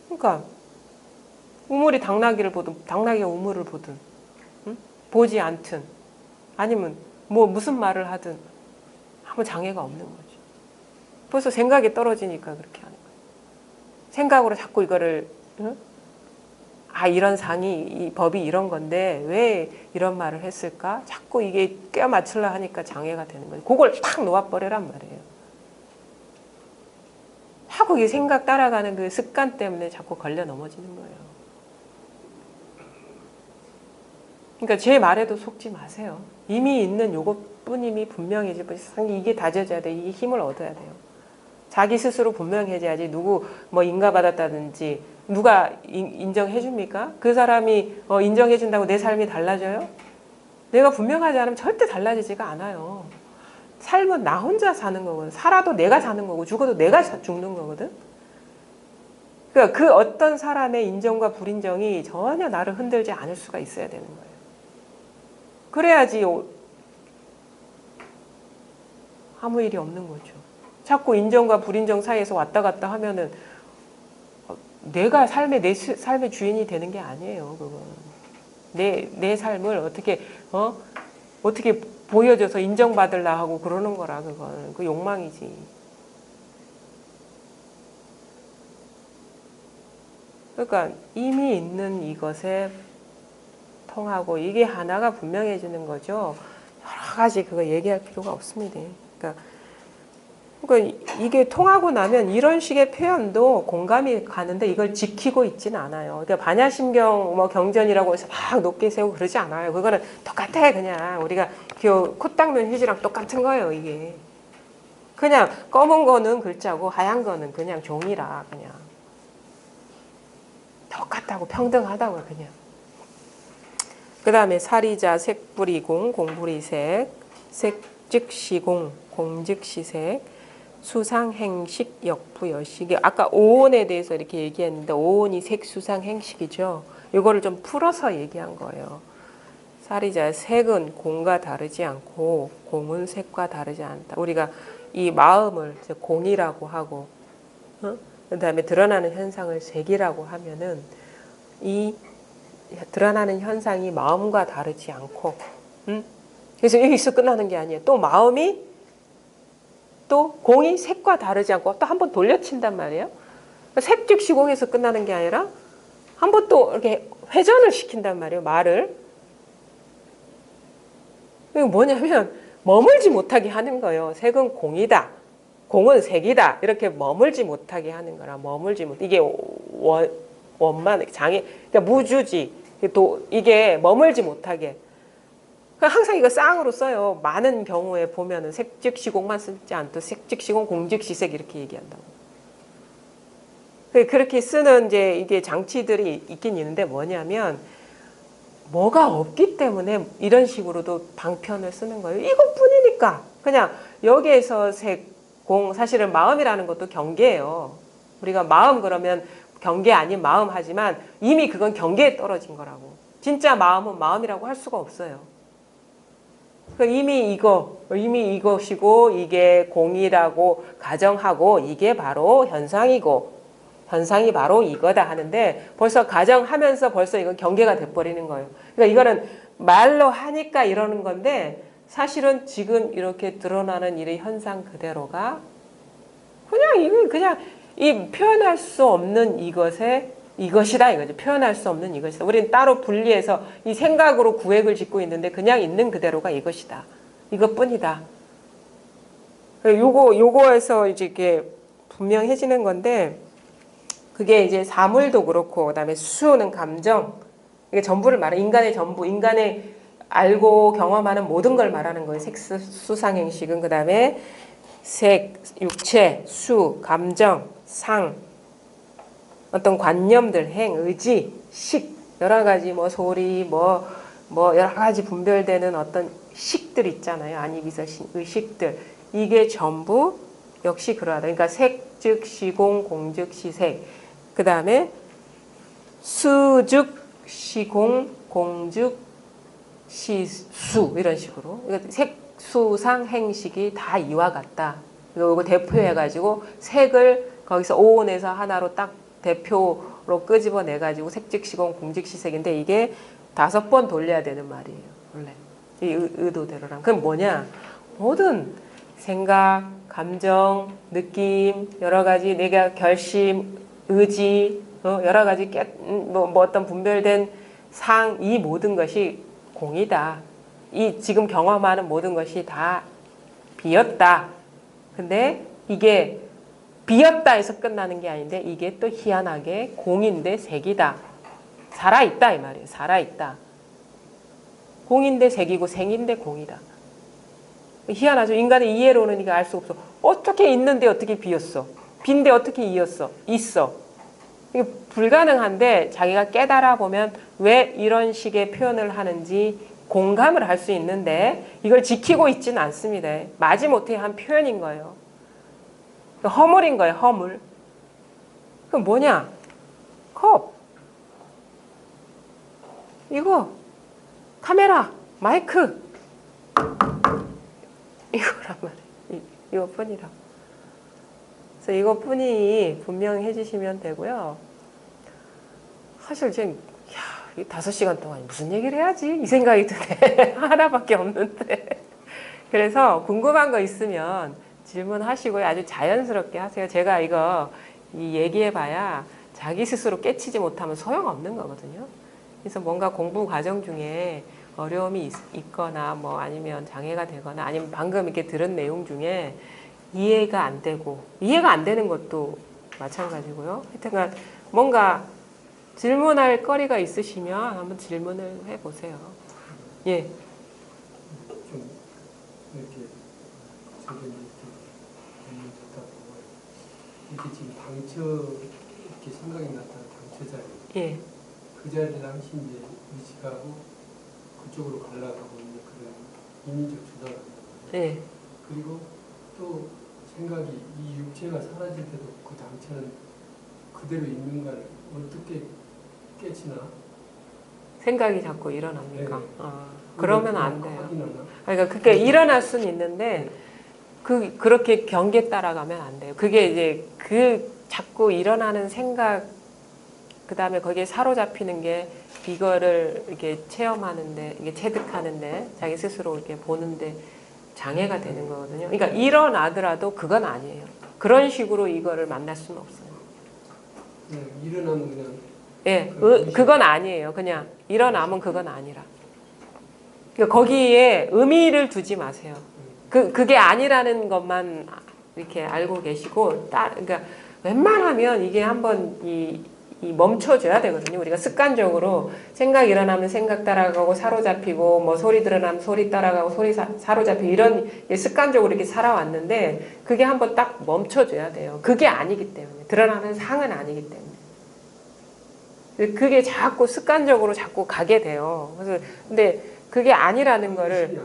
그러니까 우물이 당나귀를 보든 당나귀가 우물을 보든 보지 않든 아니면 무슨 말을 하든 아무 장애가 없는 거죠. 벌써 생각이 떨어지니까 그렇게 하는 거예요. 생각으로 자꾸 이거를 응? 아 이런 상이 이 법이 이런 건데 왜 이런 말을 했을까? 자꾸 이게 껴 맞추려 하니까 장애가 되는 거예요. 그걸 탁 놓아버리란 말이에요. 자꾸 이 생각 따라가는 그 습관 때문에 자꾸 걸려 넘어지는 거예요. 그러니까 제 말에도 속지 마세요. 이미 있는 요것뿐임이 분명해지고 이게 다져져야 돼. 이게 힘을 얻어야 돼요. 자기 스스로 분명해져야지 누구 뭐 인가받았다든지 누가 인정해 줍니까? 그 사람이 인정해 준다고 내 삶이 달라져요? 내가 분명하지 않으면 절대 달라지지가 않아요. 삶은 나 혼자 사는 거거든. 살아도 내가 사는 거고 죽어도 내가 죽는 거거든. 그러니까 그 어떤 사람의 인정과 불인정이 전혀 나를 흔들지 않을 수가 있어야 되는 거예요. 그래야지 아무 일이 없는 거죠. 자꾸 인정과 불인정 사이에서 왔다 갔다 하면은 내가 내 삶의 주인이 되는 게 아니에요. 그건 내 삶을 어떻게 보여줘서 인정받으려 하고 그러는 거라 그건 그 욕망이지. 그러니까 이미 있는 이것에 통하고 이게 하나가 분명해지는 거죠. 여러 가지 그거 얘기할 필요가 없습니다. 그러니까 이게 통하고 나면 이런 식의 표현도 공감이 가는데 이걸 지키고 있지는 않아요. 그러니까 반야심경 뭐 경전이라고 해서 막 높게 세우고 그러지 않아요. 그거는 똑같아. 그냥 우리가 코 닦는 휴지랑 똑같은 거예요. 이게 그냥 검은 거는 글자고 하얀 거는 그냥 종이라 그냥 똑같다고 평등하다고 그냥. 그 다음에 사리자 색불이공 공불이색 색즉시공 공즉시색 수상행식 역부여식. 아까 오온에 대해서 이렇게 얘기했는데 오온이 색수상행식이죠. 이거를 좀 풀어서 얘기한 거예요. 사리자 색은 공과 다르지 않고 공은 색과 다르지 않다. 우리가 이 마음을 공이라고 하고 그 다음에 드러나는 현상을 색이라고 하면은 이 드러나는 현상이 마음과 다르지 않고 그래서 여기서 끝나는 게 아니에요. 또 마음이 또 공이 색과 다르지 않고 또 한 번 돌려친단 말이에요. 색즉시공에서 끝나는 게 아니라 한 번 또 이렇게 회전을 시킨단 말이에요. 말을. 이게 뭐냐면 머물지 못하게 하는 거예요. 색은 공이다. 공은 색이다. 이렇게 머물지 못하게 하는 거라. 머물지 못. 이게 원만 장애. 그러니까 무주지. 이게 머물지 못하게. 항상 이거 쌍으로 써요. 많은 경우에 보면은 색즉시공만 쓰지 않고 색즉시공, 공즉시색 이렇게 얘기한다고. 그렇게 쓰는 이제 이게 장치들이 있긴 있는데 뭐냐면 뭐가 없기 때문에 이런 식으로도 방편을 쓰는 거예요. 이것뿐이니까 그냥 여기에서 색, 공 사실은 마음이라는 것도 경계예요. 우리가 마음 그러면 경계 아닌 마음 하지만 이미 그건 경계에 떨어진 거라고. 진짜 마음은 마음이라고 할 수가 없어요. 이미 이것이고 이게 공이라고 가정하고 이게 바로 현상이고 현상이 바로 이거다 하는데 벌써 가정하면서 벌써 이건 경계가 돼버리는 거예요. 그러니까 이거는 말로 하니까 이러는 건데 사실은 지금 이렇게 드러나는 이 현상 그대로가 그냥 이 표현할 수 없는 이것이다 이거죠. 표현할 수 없는 이것이다. 우리는 따로 분리해서 이 생각으로 구획을 짓고 있는데 그냥 있는 그대로가 이것이다. 이것뿐이다. 요거에서 이제 이게 분명해지는 건데 그게 이제 사물도 그렇고 그다음에 수는 감정. 이게 전부를 말해. 인간의 전부, 인간의 알고 경험하는 모든 걸 말하는 거예요. 색수상행식은 그다음에 색, 육체, 수, 감정, 상. 어떤 관념들, 행, 의지, 식, 여러 가지 뭐 소리, 뭐 여러 가지 분별되는 어떤 식들 있잖아요. 아니비서 의식들. 이게 전부 역시 그러하다. 그러니까 색, 즉, 시공, 공, 즉, 시색. 그 다음에 수, 즉, 시공, 공, 즉, 시수. 이런 식으로. 색, 수, 상, 행식이 다 이와 같다. 이거 대표해가지고 색을 거기서 오온에서 하나로 딱 대표로 끄집어내가지고 색즉시공 공즉시색인데 이게 5번 돌려야 되는 말이에요. 원래 이 의도대로랑. 그럼 뭐냐? 모든 생각, 감정, 느낌, 여러 가지 내가 결심, 의지, 여러 가지 뭐 어떤 분별된 상, 이 모든 것이 공이다. 이 지금 경험하는 모든 것이 다 비었다. 근데 이게 비었다 해서 끝나는 게 아닌데 이게 또 희한하게 공인데 색이다. 살아있다 이 말이에요. 살아있다. 공인데 색이고 생인데 공이다. 희한하죠. 인간의 이해로는 이거 알 수 없어. 어떻게 있는데 어떻게 비었어? 빈데 어떻게 이었어? 있어. 이게 불가능한데 자기가 깨달아 보면 왜 이런 식의 표현을 하는지 공감을 할 수 있는데 이걸 지키고 있지는 않습니다. 마지못해 한 표현인 거예요. 허물인 거예요. 허물. 그 뭐냐? 컵. 이거 카메라, 마이크. 이거란 말이에요. 이거뿐이라고. 그래서 이것뿐이 분명히 해주시면 되고요. 사실 지금 이 5시간 동안 무슨 얘기를 해야지 이 생각이 드네. 하나밖에 없는데. 그래서 궁금한 거 있으면 질문하시고요. 아주 자연스럽게 하세요. 제가 이거 얘기해봐야 자기 스스로 깨치지 못하면 소용없는 거거든요. 그래서 뭔가 공부 과정 중에 어려움이 있거나 뭐 아니면 장애가 되거나 아니면 방금 이렇게 들은 내용 중에 이해가 안 되고 이해가 안 되는 것도 마찬가지고요. 하여튼간 뭔가 질문할 거리가 있으시면 한번 질문을 해보세요. 예. 좀 이렇게 저기 듣다 보면 이렇게 지금 당처 이렇게 생각이 났다는 당처 자리. 예. 그 자리를 당시 이제 의식하고 그쪽으로 가려고 있는 그런 인위적 조작을 한단 말이에요. 예. 그리고 또 생각이 이 육체가 사라질 때도 그 당처는 그대로 있는가를 어떻게 깨치나? 생각이 자꾸 일어납니까? 네. 그러면 안 돼요. 확인하나? 그러니까 그게 일어날 수는 있는데 그렇게 경계 따라가면 안 돼요. 그게 이제 자꾸 일어나는 생각 그 다음에 거기에 사로잡히는 게 이거를 이렇게 체험하는데 이게 체득하는데 자기 스스로 이렇게 보는데 장애가 되는 거거든요. 그러니까 일어나더라도 그건 아니에요. 그런 식으로 이거를 만날 수는 없어요. 일어나면 그냥 예, 그건 아니에요. 그냥 일어나면 그건 아니라. 그러니까 거기에 의미를 두지 마세요. 그게 아니라는 것만 이렇게 알고 계시고, 그러니까 웬만하면 이게 한번 이 멈춰줘야 되거든요. 우리가 습관적으로 생각 일어나면 생각 따라가고 사로잡히고 뭐 소리 드러나면 소리 따라가고 소리 사로잡히고 이런 습관적으로 이렇게 살아왔는데 그게 한번 딱 멈춰줘야 돼요. 그게 아니기 때문에. 드러나는 상은 아니기 때문에. 그게 자꾸 습관적으로 자꾸 가게 돼요. 그래서 근데 그게 아니라는 거를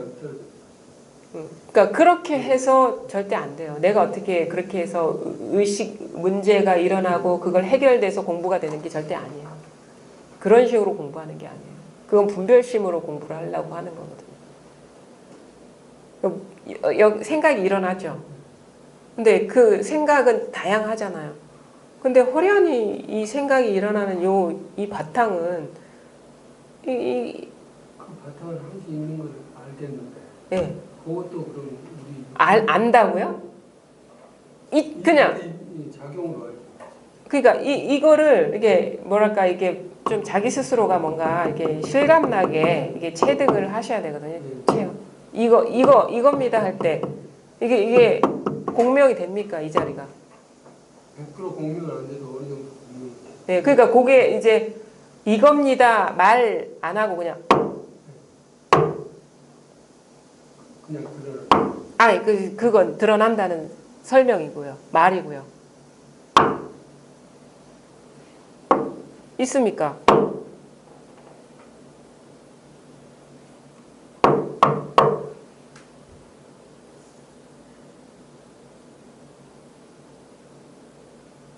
그러니까 그렇게 해서 절대 안 돼요. 내가 어떻게 그렇게 해서 의식 문제가 일어나고 그걸 해결돼서 공부가 되는 게 절대 아니에요. 그런 식으로 공부하는 게 아니에요. 그건 분별심으로 공부를 하려고 하는 거거든요. 생각이 일어나죠. 근데 그 생각은 다양하잖아요. 근데 호련히 이 생각이 일어나는 이 바탕은 그 바탕을 항시 있는 걸 알겠는데. 예. 그것도 그럼 우리 안다고요? 그냥 작용으로 알죠. 그러니까 이거를 이게 뭐랄까 이게 좀 자기 스스로가 뭔가 이게 실감나게 이게 체득을 하셔야 되거든요. 체험. 이겁니다 할 때 이게 공명이 됩니까 이 자리가? 100% 공명은 안 돼도 어느 정도 공명이 돼. 네, 그러니까 그게 이제 이겁니다 말 안 하고 그냥 드러나. 아니 그건 드러난다는 설명이고요 말이고요. 있습니까?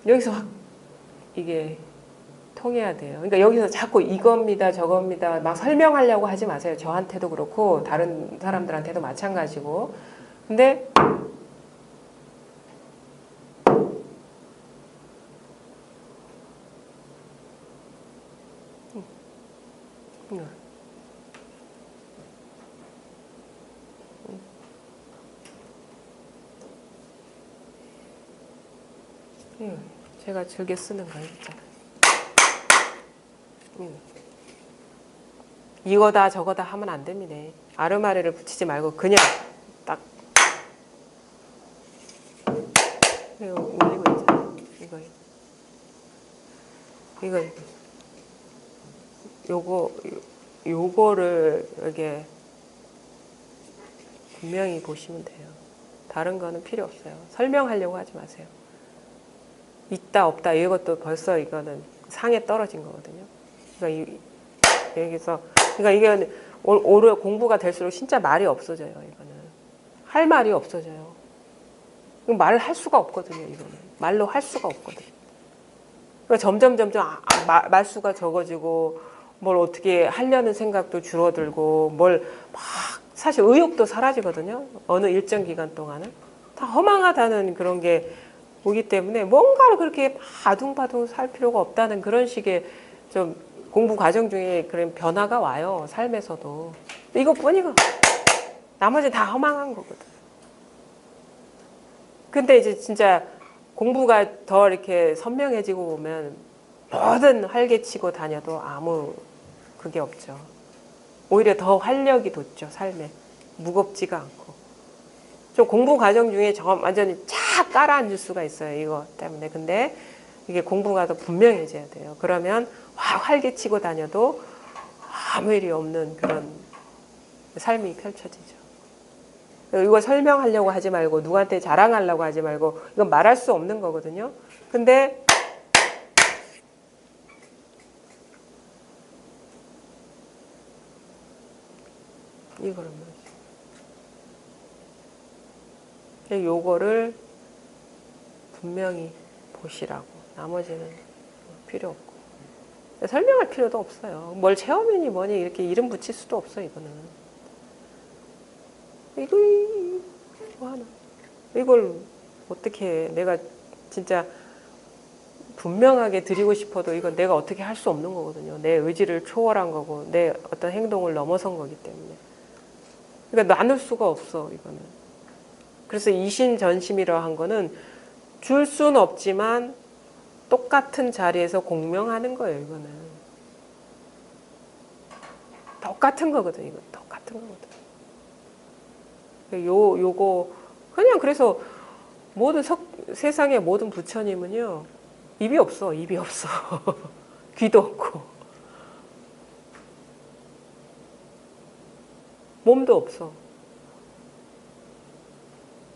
여기서 확 이게 통해야 돼요. 그러니까 여기서 자꾸 이겁니다, 저겁니다 막 설명하려고 하지 마세요. 저한테도 그렇고 다른 사람들한테도 마찬가지고. 근데 제가 즐겨 쓰는 거 있잖아요. 이거다 저거다 하면 안 됩니다. 아르마리를 붙이지 말고 그냥 딱 올리고 있잖아요. 요거를 이렇게 분명히 보시면 돼요. 다른 거는 필요 없어요. 설명하려고 하지 마세요. 있다 없다 이것도 벌써 이거는 상에 떨어진 거거든요. 그러니까 여기서 그러니까 이게 오히려 공부가 될수록 진짜 말이 없어져요. 이거는 할 말이 없어져요. 말을 할 수가 없거든요. 이거는 말로 할 수가 없거든요. 그러니까 점점 말수가 적어지고 뭘 어떻게 하려는 생각도 줄어들고 뭘 막 사실 의욕도 사라지거든요. 어느 일정 기간 동안은 다 허망하다는 그런 게 오기 때문에 뭔가를 그렇게 아둥바둥 살 필요가 없다는 그런 식의 좀 공부 과정 중에 그런 변화가 와요. 삶에서도. 이것뿐이고 나머지 다 허망한 거거든. 근데 이제 진짜 공부가 더 이렇게 선명해지고 보면 뭐든 활개치고 다녀도 아무 그게 없죠. 오히려 더 활력이 돋죠. 삶에. 무겁지가 않고. 좀 공부 과정 중에 완전히 쫙 깔아앉을 수가 있어요. 이거 때문에. 근데 이게 공부가 더 분명해져야 돼요. 그러면 활개치고 다녀도 아무 일이 없는 그런 삶이 펼쳐지죠. 이거 설명하려고 하지 말고 누구한테 자랑하려고 하지 말고 이건 말할 수 없는 거거든요. 근데 이거를 요거를 분명히 보시라고. 나머지는 필요 없고. 설명할 필요도 없어요. 뭘 체험이니 뭐니 이렇게 이름 붙일 수도 없어. 이거는. 이거 뭐 하나. 이걸 어떻게 내가 진짜 분명하게 드리고 싶어도 이건 내가 어떻게 할 수 없는 거거든요. 내 의지를 초월한 거고 내 어떤 행동을 넘어선 거기 때문에. 그러니까 나눌 수가 없어. 이거는. 그래서 이신전심이라 한 거는 줄 수는 없지만 똑같은 자리에서 공명하는 거예요. 이거는. 똑같은 거거든. 이거 똑같은 거거든. 요거 그냥 그래서 모든 세상의 모든 부처님은요 입이 없어. 입이 없어. 귀도 없고 몸도 없어.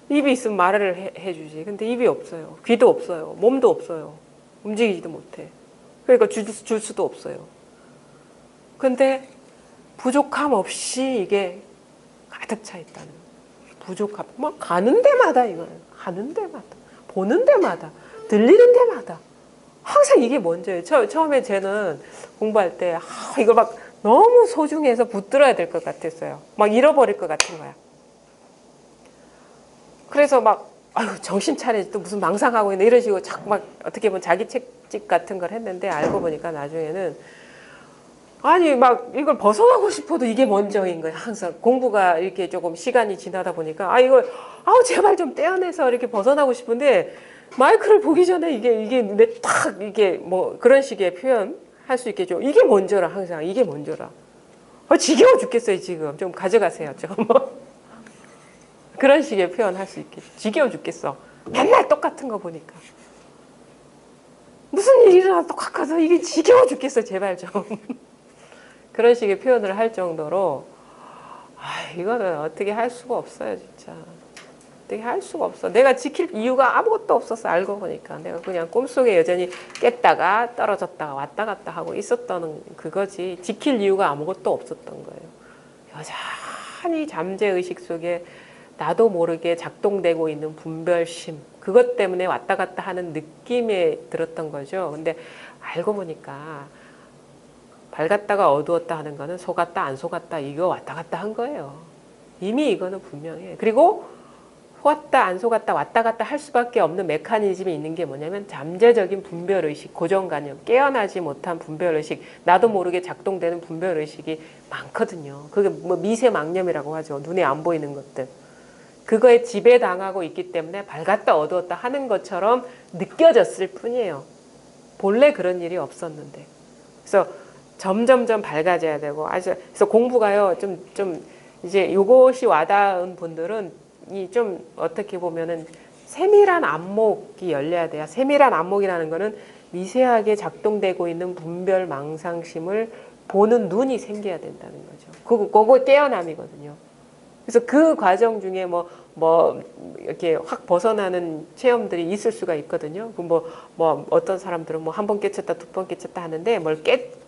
입이 있으면 말을 해주지. 근데 입이 없어요. 귀도 없어요. 몸도 없어요. 움직이지도 못해. 그러니까 줄 수도 없어요. 근데 부족함 없이 이게 가득 차 있다는 거예요. 부족함. 막 가는 데마다 이거예요. 가는 데마다. 보는 데마다. 들리는 데마다. 항상 이게 먼저예요. 처음에 쟤는 공부할 때 이걸 막 너무 소중해서 붙들어야 될 것 같았어요. 막 잃어버릴 것 같은 거야. 그래서 막 아유 정신 차려야지 또 무슨 망상하고 있네 이런 식으로 자꾸 막 어떻게 보면 자기 책찍 같은 걸 했는데 알고 보니까 나중에는 아니 막 이걸 벗어나고 싶어도 이게 먼저인 거예요. 항상 공부가 이렇게 조금 시간이 지나다 보니까 이걸 제발 좀 떼어내서 이렇게 벗어나고 싶은데 마이크를 보기 전에 이게 내 딱 이게 뭐 그런 식의 표현 할 수 있겠죠. 이게 먼저라 항상 이게 먼저라. 지겨워 죽겠어요 지금. 좀 가져가세요 좀. 그런 식의 표현 할 수 있겠죠. 지겨워 죽겠어. 맨날 똑같은 거 보니까. 무슨 일이 일어나 똑같아서 이게 지겨워 죽겠어 제발 좀. 그런 식의 표현을 할 정도로 이거는 어떻게 할 수가 없어요 진짜. 어떻게 할 수가 없어. 내가 지킬 이유가 아무것도 없었어. 알고 보니까 내가 그냥 꿈속에 여전히 깼다가 떨어졌다가 왔다 갔다 하고 있었던 그거지. 지킬 이유가 아무것도 없었던 거예요. 여전히 잠재의식 속에 나도 모르게 작동되고 있는 분별심, 그것 때문에 왔다 갔다 하는 느낌에 들었던 거죠. 근데 알고 보니까 밝았다가 어두웠다 하는 거는 속았다 안 속았다 이거 왔다 갔다 한 거예요. 이미 이거는 분명해. 그리고 속았다 안 속았다 왔다 갔다 할 수밖에 없는 메커니즘이 있는 게 뭐냐면 잠재적인 분별의식, 고정관념, 깨어나지 못한 분별의식, 나도 모르게 작동되는 분별의식이 많거든요. 그게 뭐 미세망념이라고 하죠. 눈에 안 보이는 것들. 그거에 지배당하고 있기 때문에 밝았다 어두웠다 하는 것처럼 느껴졌을 뿐이에요. 본래 그런 일이 없었는데. 그래서 점점점 밝아져야 되고, 그래서 공부가요, 좀 이제 이것이 와닿은 분들은 이 좀 어떻게 보면은 세밀한 안목이 열려야 돼요. 세밀한 안목이라는 거는 미세하게 작동되고 있는 분별 망상심을 보는 눈이 생겨야 된다는 거죠. 그거 깨어남이거든요. 그래서 그 과정 중에 뭐 이렇게 확 벗어나는 체험들이 있을 수가 있거든요. 뭐 어떤 사람들은 뭐 한 번 깨쳤다, 두 번 깨쳤다 하는데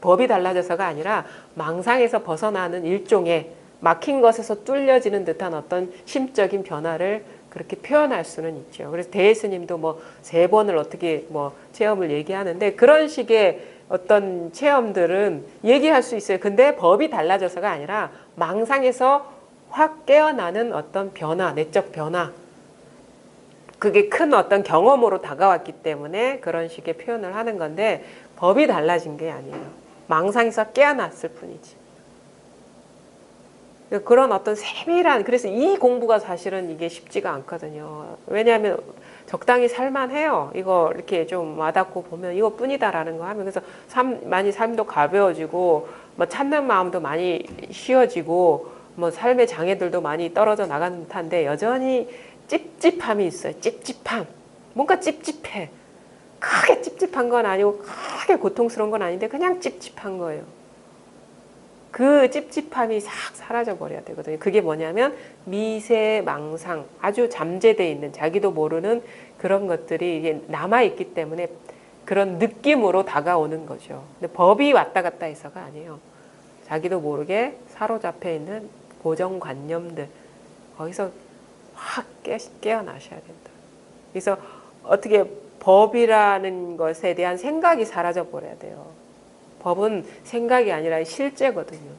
법이 달라져서가 아니라 망상에서 벗어나는 일종의 막힌 것에서 뚫려지는 듯한 어떤 심적인 변화를 그렇게 표현할 수는 있죠. 그래서 대예스님도 뭐 3번을 어떻게 뭐 체험을 얘기하는데 그런 식의 어떤 체험들은 얘기할 수 있어요. 근데 법이 달라져서가 아니라 망상에서 확 깨어나는 어떤 변화, 내적 변화. 그게 큰 어떤 경험으로 다가왔기 때문에 그런 식의 표현을 하는 건데 법이 달라진 게 아니에요. 망상에서 깨어났을 뿐이지. 그런 어떤 세밀한, 그래서 이 공부가 사실은 이게 쉽지가 않거든요. 왜냐하면 적당히 살만해요. 이거 이렇게 좀 와닿고 보면 이것뿐이다라는 거 하면 그래서 많이 삶도 가벼워지고 뭐 찾는 마음도 많이 쉬워지고 뭐 삶의 장애들도 많이 떨어져 나가는 듯한데 여전히 찝찝함이 있어요. 찝찝함. 뭔가 찝찝해. 크게 찝찝한 건 아니고 크게 고통스러운 건 아닌데 그냥 찝찝한 거예요. 그 찝찝함이 싹 사라져 버려야 되거든요. 그게 뭐냐면 미세망상, 아주 잠재되어 있는 자기도 모르는 그런 것들이 이게 남아있기 때문에 그런 느낌으로 다가오는 거죠. 근데 법이 왔다 갔다 해서가 아니에요. 자기도 모르게 사로잡혀 있는 고정관념들, 거기서 확 깨어나셔야 된다. 그래서 어떻게 법이라는 것에 대한 생각이 사라져 버려야 돼요. 법은 생각이 아니라 실제거든요.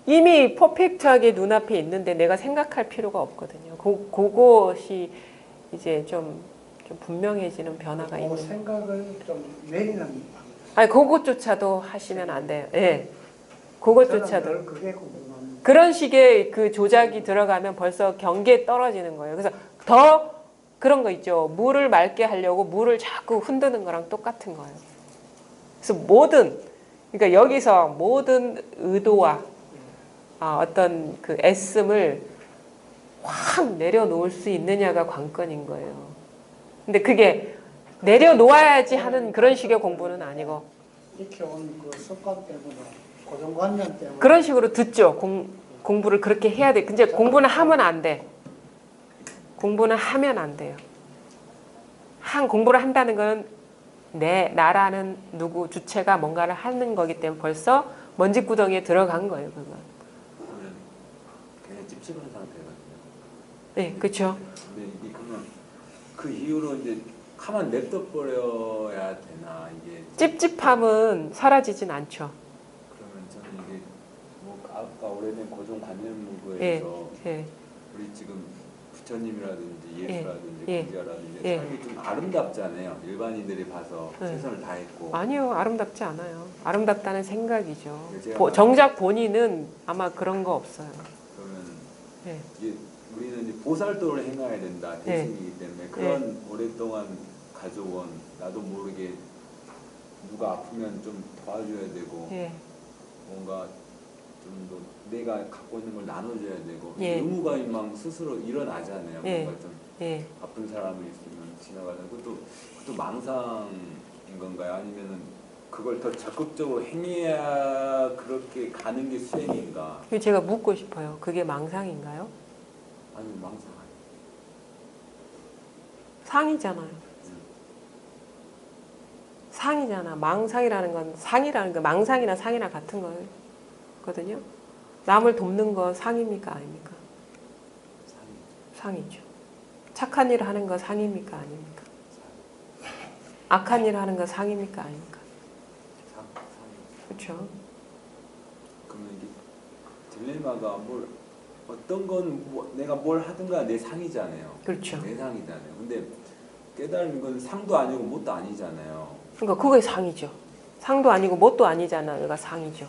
이미 퍼펙트하게 눈앞에 있는데 내가 생각할 필요가 없거든요. 그것이 이제 좀 분명해지는 변화가 있는. 생각을 좀 내리는. 아니 그것조차도 하시면 안 돼요. 예, 그것조차도. 그게 궁금합니다. 그런 식의 그 조작이 들어가면 벌써 경계에 떨어지는 거예요. 그래서 더 그런 거 있죠. 물을 맑게 하려고 물을 자꾸 흔드는 거랑 똑같은 거예요. 그래서 그러니까 여기서 모든 의도와 어떤 그 애씀을 확 내려놓을 수 있느냐가 관건인 거예요. 근데 그게 내려놓아야지 하는 그런 식의 공부는 아니고. 이렇게 온 그 습관 때문에, 고정관념 때문에. 그런 식으로 듣죠. 공부를 그렇게 해야 돼. 근데 공부는 하면 안 돼. 공부는 하면 안 돼요. 공부를 한다는 건 나라는 누구 주체가 뭔가를 하는 거기 때문에 벌써 먼지구덩이에 들어간 거예요. 그건. 그냥 찝찝한 상태거든요. 네, 그렇죠. 근데 이게 그러면 그 이후로 이제 가만 냅둬 버려야 되나 이게. 찝찝함은 사라지진 않죠. 그러면 저는 이게 뭐 아까 오래된 고정관념 예, 문구에서 예. 우리 지금 부처님이라든지 예수라든지 예, 공자라든지 예. 삶이 좀 아름답잖아요. 일반인들이 봐서 예. 최선을 다했고. 아니요, 아름답지 않아요. 아름답다는 생각이죠. 제가 정작 본인은 아마 그런 거 없어요. 그러면 예. 이게 우리는 이제 보살도를 행해야 된다 대신이기 때문에 그런 오랫동안 가져온 나도 모르게 누가 아프면 좀 도와줘야 되고 예. 뭔가 좀 더 내가 갖고 있는 걸 나눠줘야 되고 예. 의무감이 스스로 일어나잖아요. 예. 뭔가 좀 예. 아픈 사람이 있으면 지나가는 그것도 망상인 건가요? 아니면은 그걸 더 적극적으로 행해야 그렇게 가는 게 수행인가? 제가 묻고 싶어요. 그게 망상인가요? 아니 망상 아니에요. 상이잖아요. 상이잖아. 망상이라는 건 상이라는 거 망상이나 상이나 같은 거거든요. 남을 돕는 거 상입니까 아닙니까? 상이죠. 착한 일을 하는 거 상입니까 아닙니까? 악한 일을 하는 거 상입니까 아닙니까? 그렇죠. 그러면 이게 딜레마가 어떤 건 내가 뭘 하든가 내 상이잖아요. 그렇죠. 내 상이잖아요. 근데 깨달은 건 상도 아니고 뭣도 아니잖아요. 그러니까 그게 상이죠. 상도 아니고 뭣도 아니잖아요. 그가 상이죠.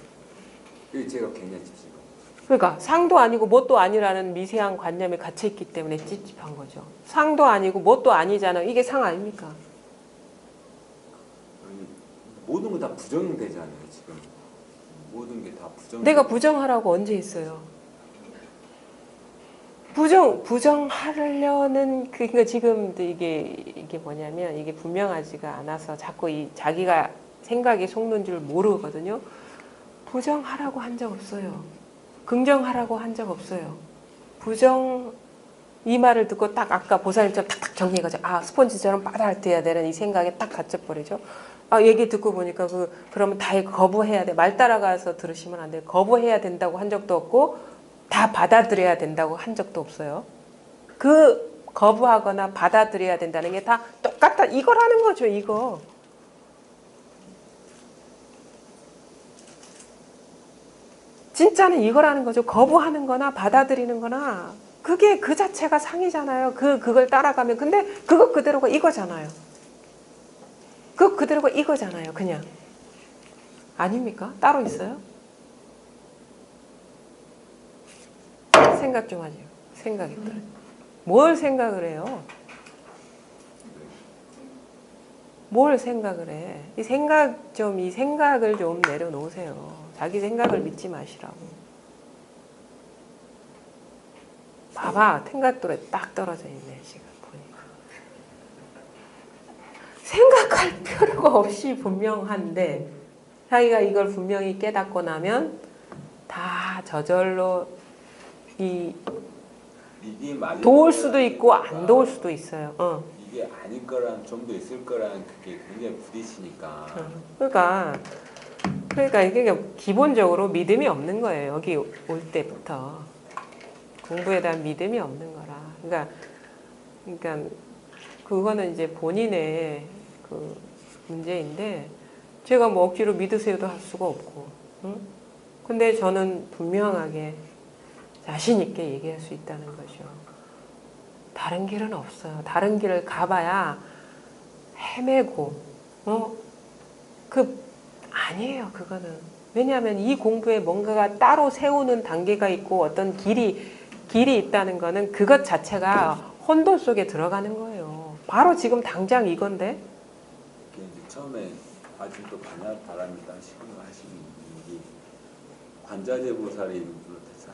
그게 제가 굉장히 찝찝해요. 그러니까 상도 아니고 뭣도 아니라는 미세한 관념에 갇혀 있기 때문에 찝찝한 거죠. 상도 아니고 뭣도 아니잖아요. 이게 상 아닙니까? 아니, 모든 거 다 부정되잖아요 지금. 모든 게 다 부정. 내가 부정하라고 언제 했어요? 부정하려는 그러니까 지금 이게 뭐냐면 이게 분명하지가 않아서 자꾸 이 자기가 생각에 속는 줄 모르거든요. 부정하라고 한 적 없어요. 긍정하라고 한 적 없어요. 부정 이 말을 듣고 딱 아까 보살님처럼 탁탁 정리해가지고 아 스펀지처럼 빠달돼야 되는 이 생각에 딱 갇혀버리죠. 아 얘기 듣고 보니까 그러면 다 거부해야 돼. 말 따라가서 들으시면 안 돼요. 거부해야 된다고 한 적도 없고 다 받아들여야 된다고 한 적도 없어요. 그 거부하거나 받아들여야 된다는 게 다 똑같다. 이거라는 거죠. 이거. 진짜는 이거라는 거죠. 거부하는 거나 받아들이는 거나 그게 그 자체가 상이잖아요. 그걸 따라가면 근데 그거 그대로가 이거잖아요. 그거 그대로가 이거잖아요. 그냥. 아닙니까? 따로 있어요? 생각 좀 하죠. 생각이 들어요. 뭘 생각을 해요? 뭘 생각을 해? 이 생각을 좀 내려놓으세요. 자기 생각을 믿지 마시라고. 봐봐, 생각도에 딱 떨어져 있네, 지금 보니까. 생각할 필요가 없이 분명한데, 자기가 이걸 분명히 깨닫고 나면 다 저절로 이게 맞을 도울 수도 거라는 있고 안 거니까. 도울 수도 있어요. 이게 아닐 거랑 좀 더 있을 거랑 그게 굉장히 부딪히니까. 그러니까 이게 기본적으로 믿음이 없는 거예요. 여기 올 때부터 공부에 대한 믿음이 없는 거라. 그러니까 그거는 이제 본인의 그 문제인데 제가 뭐 억지로 믿으세요도 할 수가 없고. 응? 근데 저는 분명하게 자신 있게 얘기할 수 있다는 거죠. 다른 길은 없어요. 다른 길을 가봐야 헤매고, 아니에요, 그거는. 왜냐하면 이 공부에 뭔가가 따로 세우는 단계가 있고 어떤 길이 있다는 거는 그것 자체가 혼돈 속에 들어가는 거예요. 바로 지금 당장 이건데. 이게 이제 처음에 아직도 반야 바람이다 식으로 하시는 게 관자재 보살이 비롯해서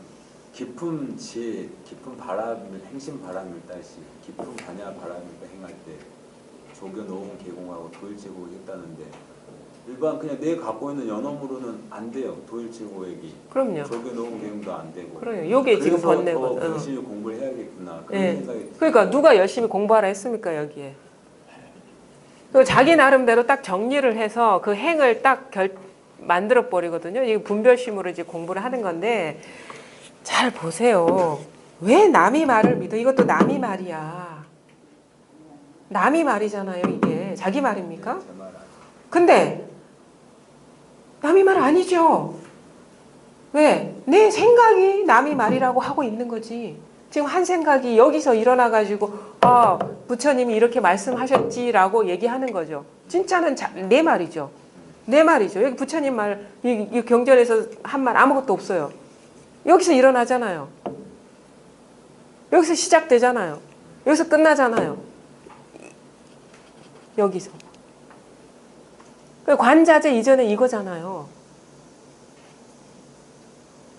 깊은 지혜, 깊은 바람을 행심 바람을 따시 깊은 반야 바람을 행할 때 조교 노음 개공하고 도일제고 했다는데 일반 그냥 내 갖고 있는 연엄으로는 안 돼요. 도일제고액이 그럼요. 조교 노음 개공도 안 되고. 그래요. 요게 지금 그래서 번뇌거든. 더 열심히 공부를 해야겠구나. 그런 네. 생각이 그러니까 누가 열심히 공부하라 했습니까, 여기에? 그 자기 나름대로 딱 정리를 해서 그 행을 딱 만들어 버리거든요. 이게 분별심으로 이제 공부를 하는 건데 잘 보세요. 왜 남이 말을 믿어? 이것도 남이 말이야. 남이 말이잖아요, 이게. 자기 말입니까? 제 말 아니에요. 근데 남이 말 아니죠. 왜? 내 생각이 남이 말이라고 하고 있는 거지. 지금 한 생각이 여기서 일어나가지고 부처님이 이렇게 말씀하셨지라고 얘기하는 거죠. 진짜는 내 말이죠. 내 말이죠. 여기 부처님 말, 이 경전에서 한 말 아무것도 없어요. 여기서 일어나잖아요. 여기서 시작되잖아요. 여기서 끝나잖아요. 여기서. 관자재 이전에 이거잖아요.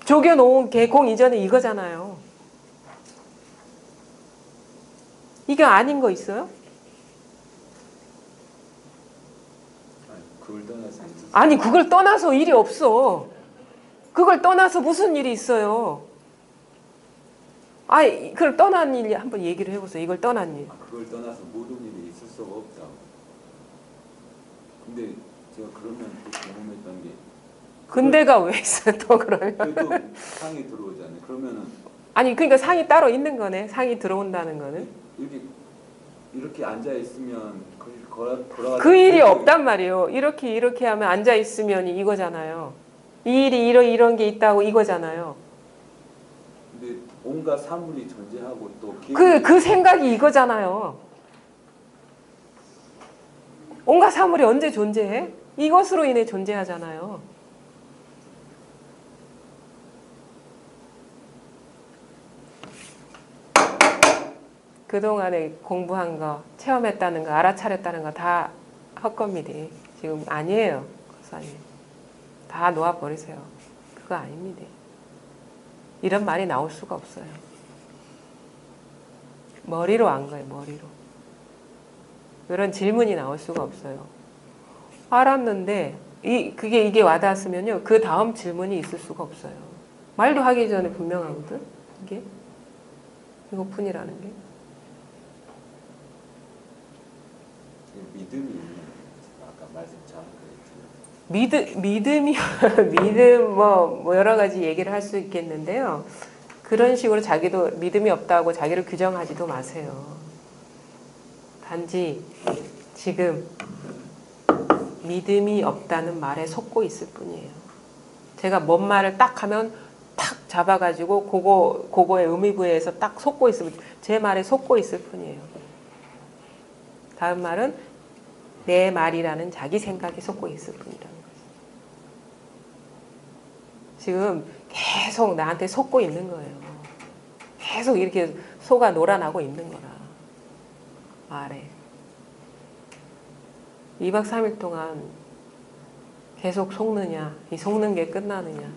조교 놓은 개공 이전에 이거잖아요. 이게 아닌 거 있어요? 그걸 떠나서 아니 그걸 떠나서 일이 없어. 그걸 떠나서 무슨 일이 있어요? 아니 그걸 떠난 일 한번 얘기를 해보세요. 이걸 떠난 일. 그걸 떠나서 모든 일이 있을 수가 없다고. 근데 제가 그러면 또 궁금했던 게 근데가 왜 있어요 또 그러면? 또 상이 들어오잖아요. 그러면은 아니 그러니까 상이 따로 있는 거네. 상이 들어온다는 거는. 이렇게 앉아 있으면 돌아가 그 일이 없단 말이에요. 이렇게 하면 앉아 있으면 이거잖아요. 이 일이 이런 게 있다고 이거잖아요. 근데 온갖 사물이 존재하고 또 그 생각이 이거잖아요. 온갖 사물이 언제 존재해? 이것으로 인해 존재하잖아요. 그동안에 공부한 거, 체험했다는 거, 알아차렸다는 거 다 헛겁니다. 지금 아니에요. 박사님. 다 놓아버리세요. 그거 아닙니다. 이런 말이 나올 수가 없어요. 머리로 안 거예요. 머리로. 그런 질문이 나올 수가 없어요. 알았는데 이게 와닿았으면요. 그 다음 질문이 있을 수가 없어요. 말도 하기 전에 분명하거든. 이게 이거뿐이라는 게. 믿음이 있는 아까 말씀 잘 믿음이 믿음 뭐 여러 가지 얘기를 할 수 있겠는데요. 그런 식으로 자기도 믿음이 없다고 자기를 규정하지도 마세요. 단지 지금 믿음이 없다는 말에 속고 있을 뿐이에요. 제가 뭔 말을 딱 하면 탁 잡아가지고 그거의 의미부여해서 딱 속고 있을 뿐, 제 말에 속고 있을 뿐이에요. 다음 말은 내 말이라는 자기 생각에 속고 있을 뿐이라는 거죠. 지금 계속 나한테 속고 있는 거예요. 계속 이렇게 속아 놀아나고 있는 거라. 말에. 2박 3일 동안 계속 속느냐, 이 속는 게 끝나느냐.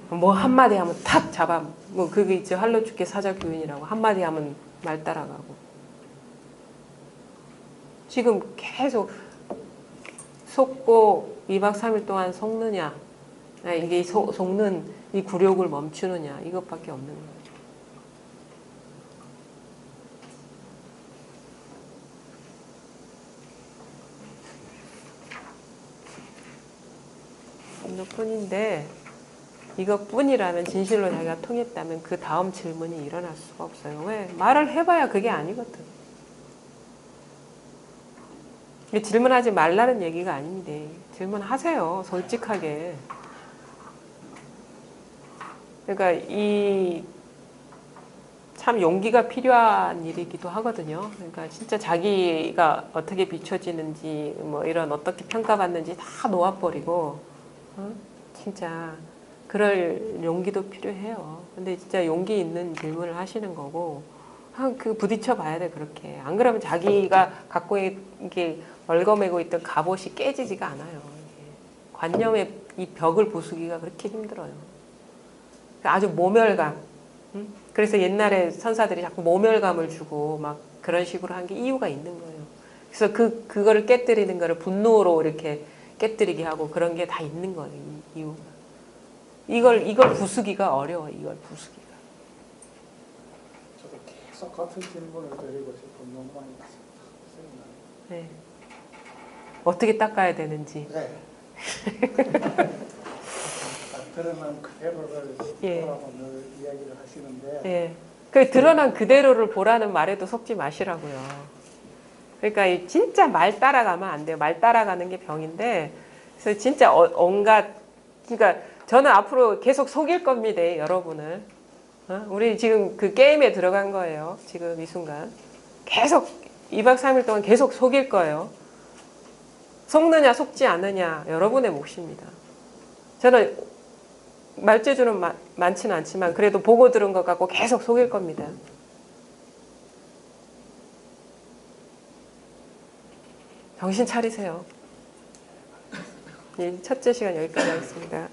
뭐 한마디 하면 탁 잡아, 뭐 그게 있죠. 할로 죽게 사자교인이라고. 한마디 하면 말 따라가고. 지금 계속 속고 2박 3일 동안 속느냐, 이게 속는 이 굴욕을 멈추느냐, 이것밖에 없는 거예요. 이것뿐인데, 이것뿐이라면, 진실로 자기가 통했다면 그 다음 질문이 일어날 수가 없어요. 왜? 말을 해봐야 그게 아니거든. 질문하지 말라는 얘기가 아닌데 질문하세요. 솔직하게. 그러니까 이 참 용기가 필요한 일이기도 하거든요. 그러니까 진짜 자기가 어떻게 비춰지는지 뭐 이런 어떻게 평가받는지 다 놓아버리고 진짜 그럴 용기도 필요해요. 근데 진짜 용기 있는 질문을 하시는 거고 그 부딪혀 봐야 돼. 그렇게 안 그러면 자기가 갖고 이게 얽어매고 있던 갑옷이 깨지지가 않아요. 관념의 이 벽을 부수기가 그렇게 힘들어요. 아주 모멸감. 그래서 옛날에 선사들이 자꾸 모멸감을 주고 막 그런 식으로 한 게 이유가 있는 거예요. 그래서 그거를 깨뜨리는 거를 분노로 이렇게 깨뜨리게 하고 그런 게 다 있는 거예요. 이유가. 이걸 부수기가 어려워. 이걸 부수기가. 저도 계속 같은 질문을 드리고 싶은 너무 많이 있습니다. 네. 어떻게 닦아야 되는지. 네. 드러난 그대로를 예. 보라고 늘 이야기를 하시는데 예. 그 드러난 그대로를 보라는 말에도 속지 마시라고요. 그러니까 진짜 말 따라가면 안 돼요. 말 따라가는 게 병인데, 그래서 진짜 온갖, 그러니까 저는 앞으로 계속 속일 겁니다, 여러분을. 우리 지금 그 게임에 들어간 거예요. 지금 이 순간. 계속 2박 3일 동안 계속 속일 거예요. 속느냐 속지 않느냐 여러분의 몫입니다. 저는 말재주는 많지는 않지만 그래도 보고 들은 것 같고 계속 속일 겁니다. 정신 차리세요. 첫째 시간 여기까지 하겠습니다.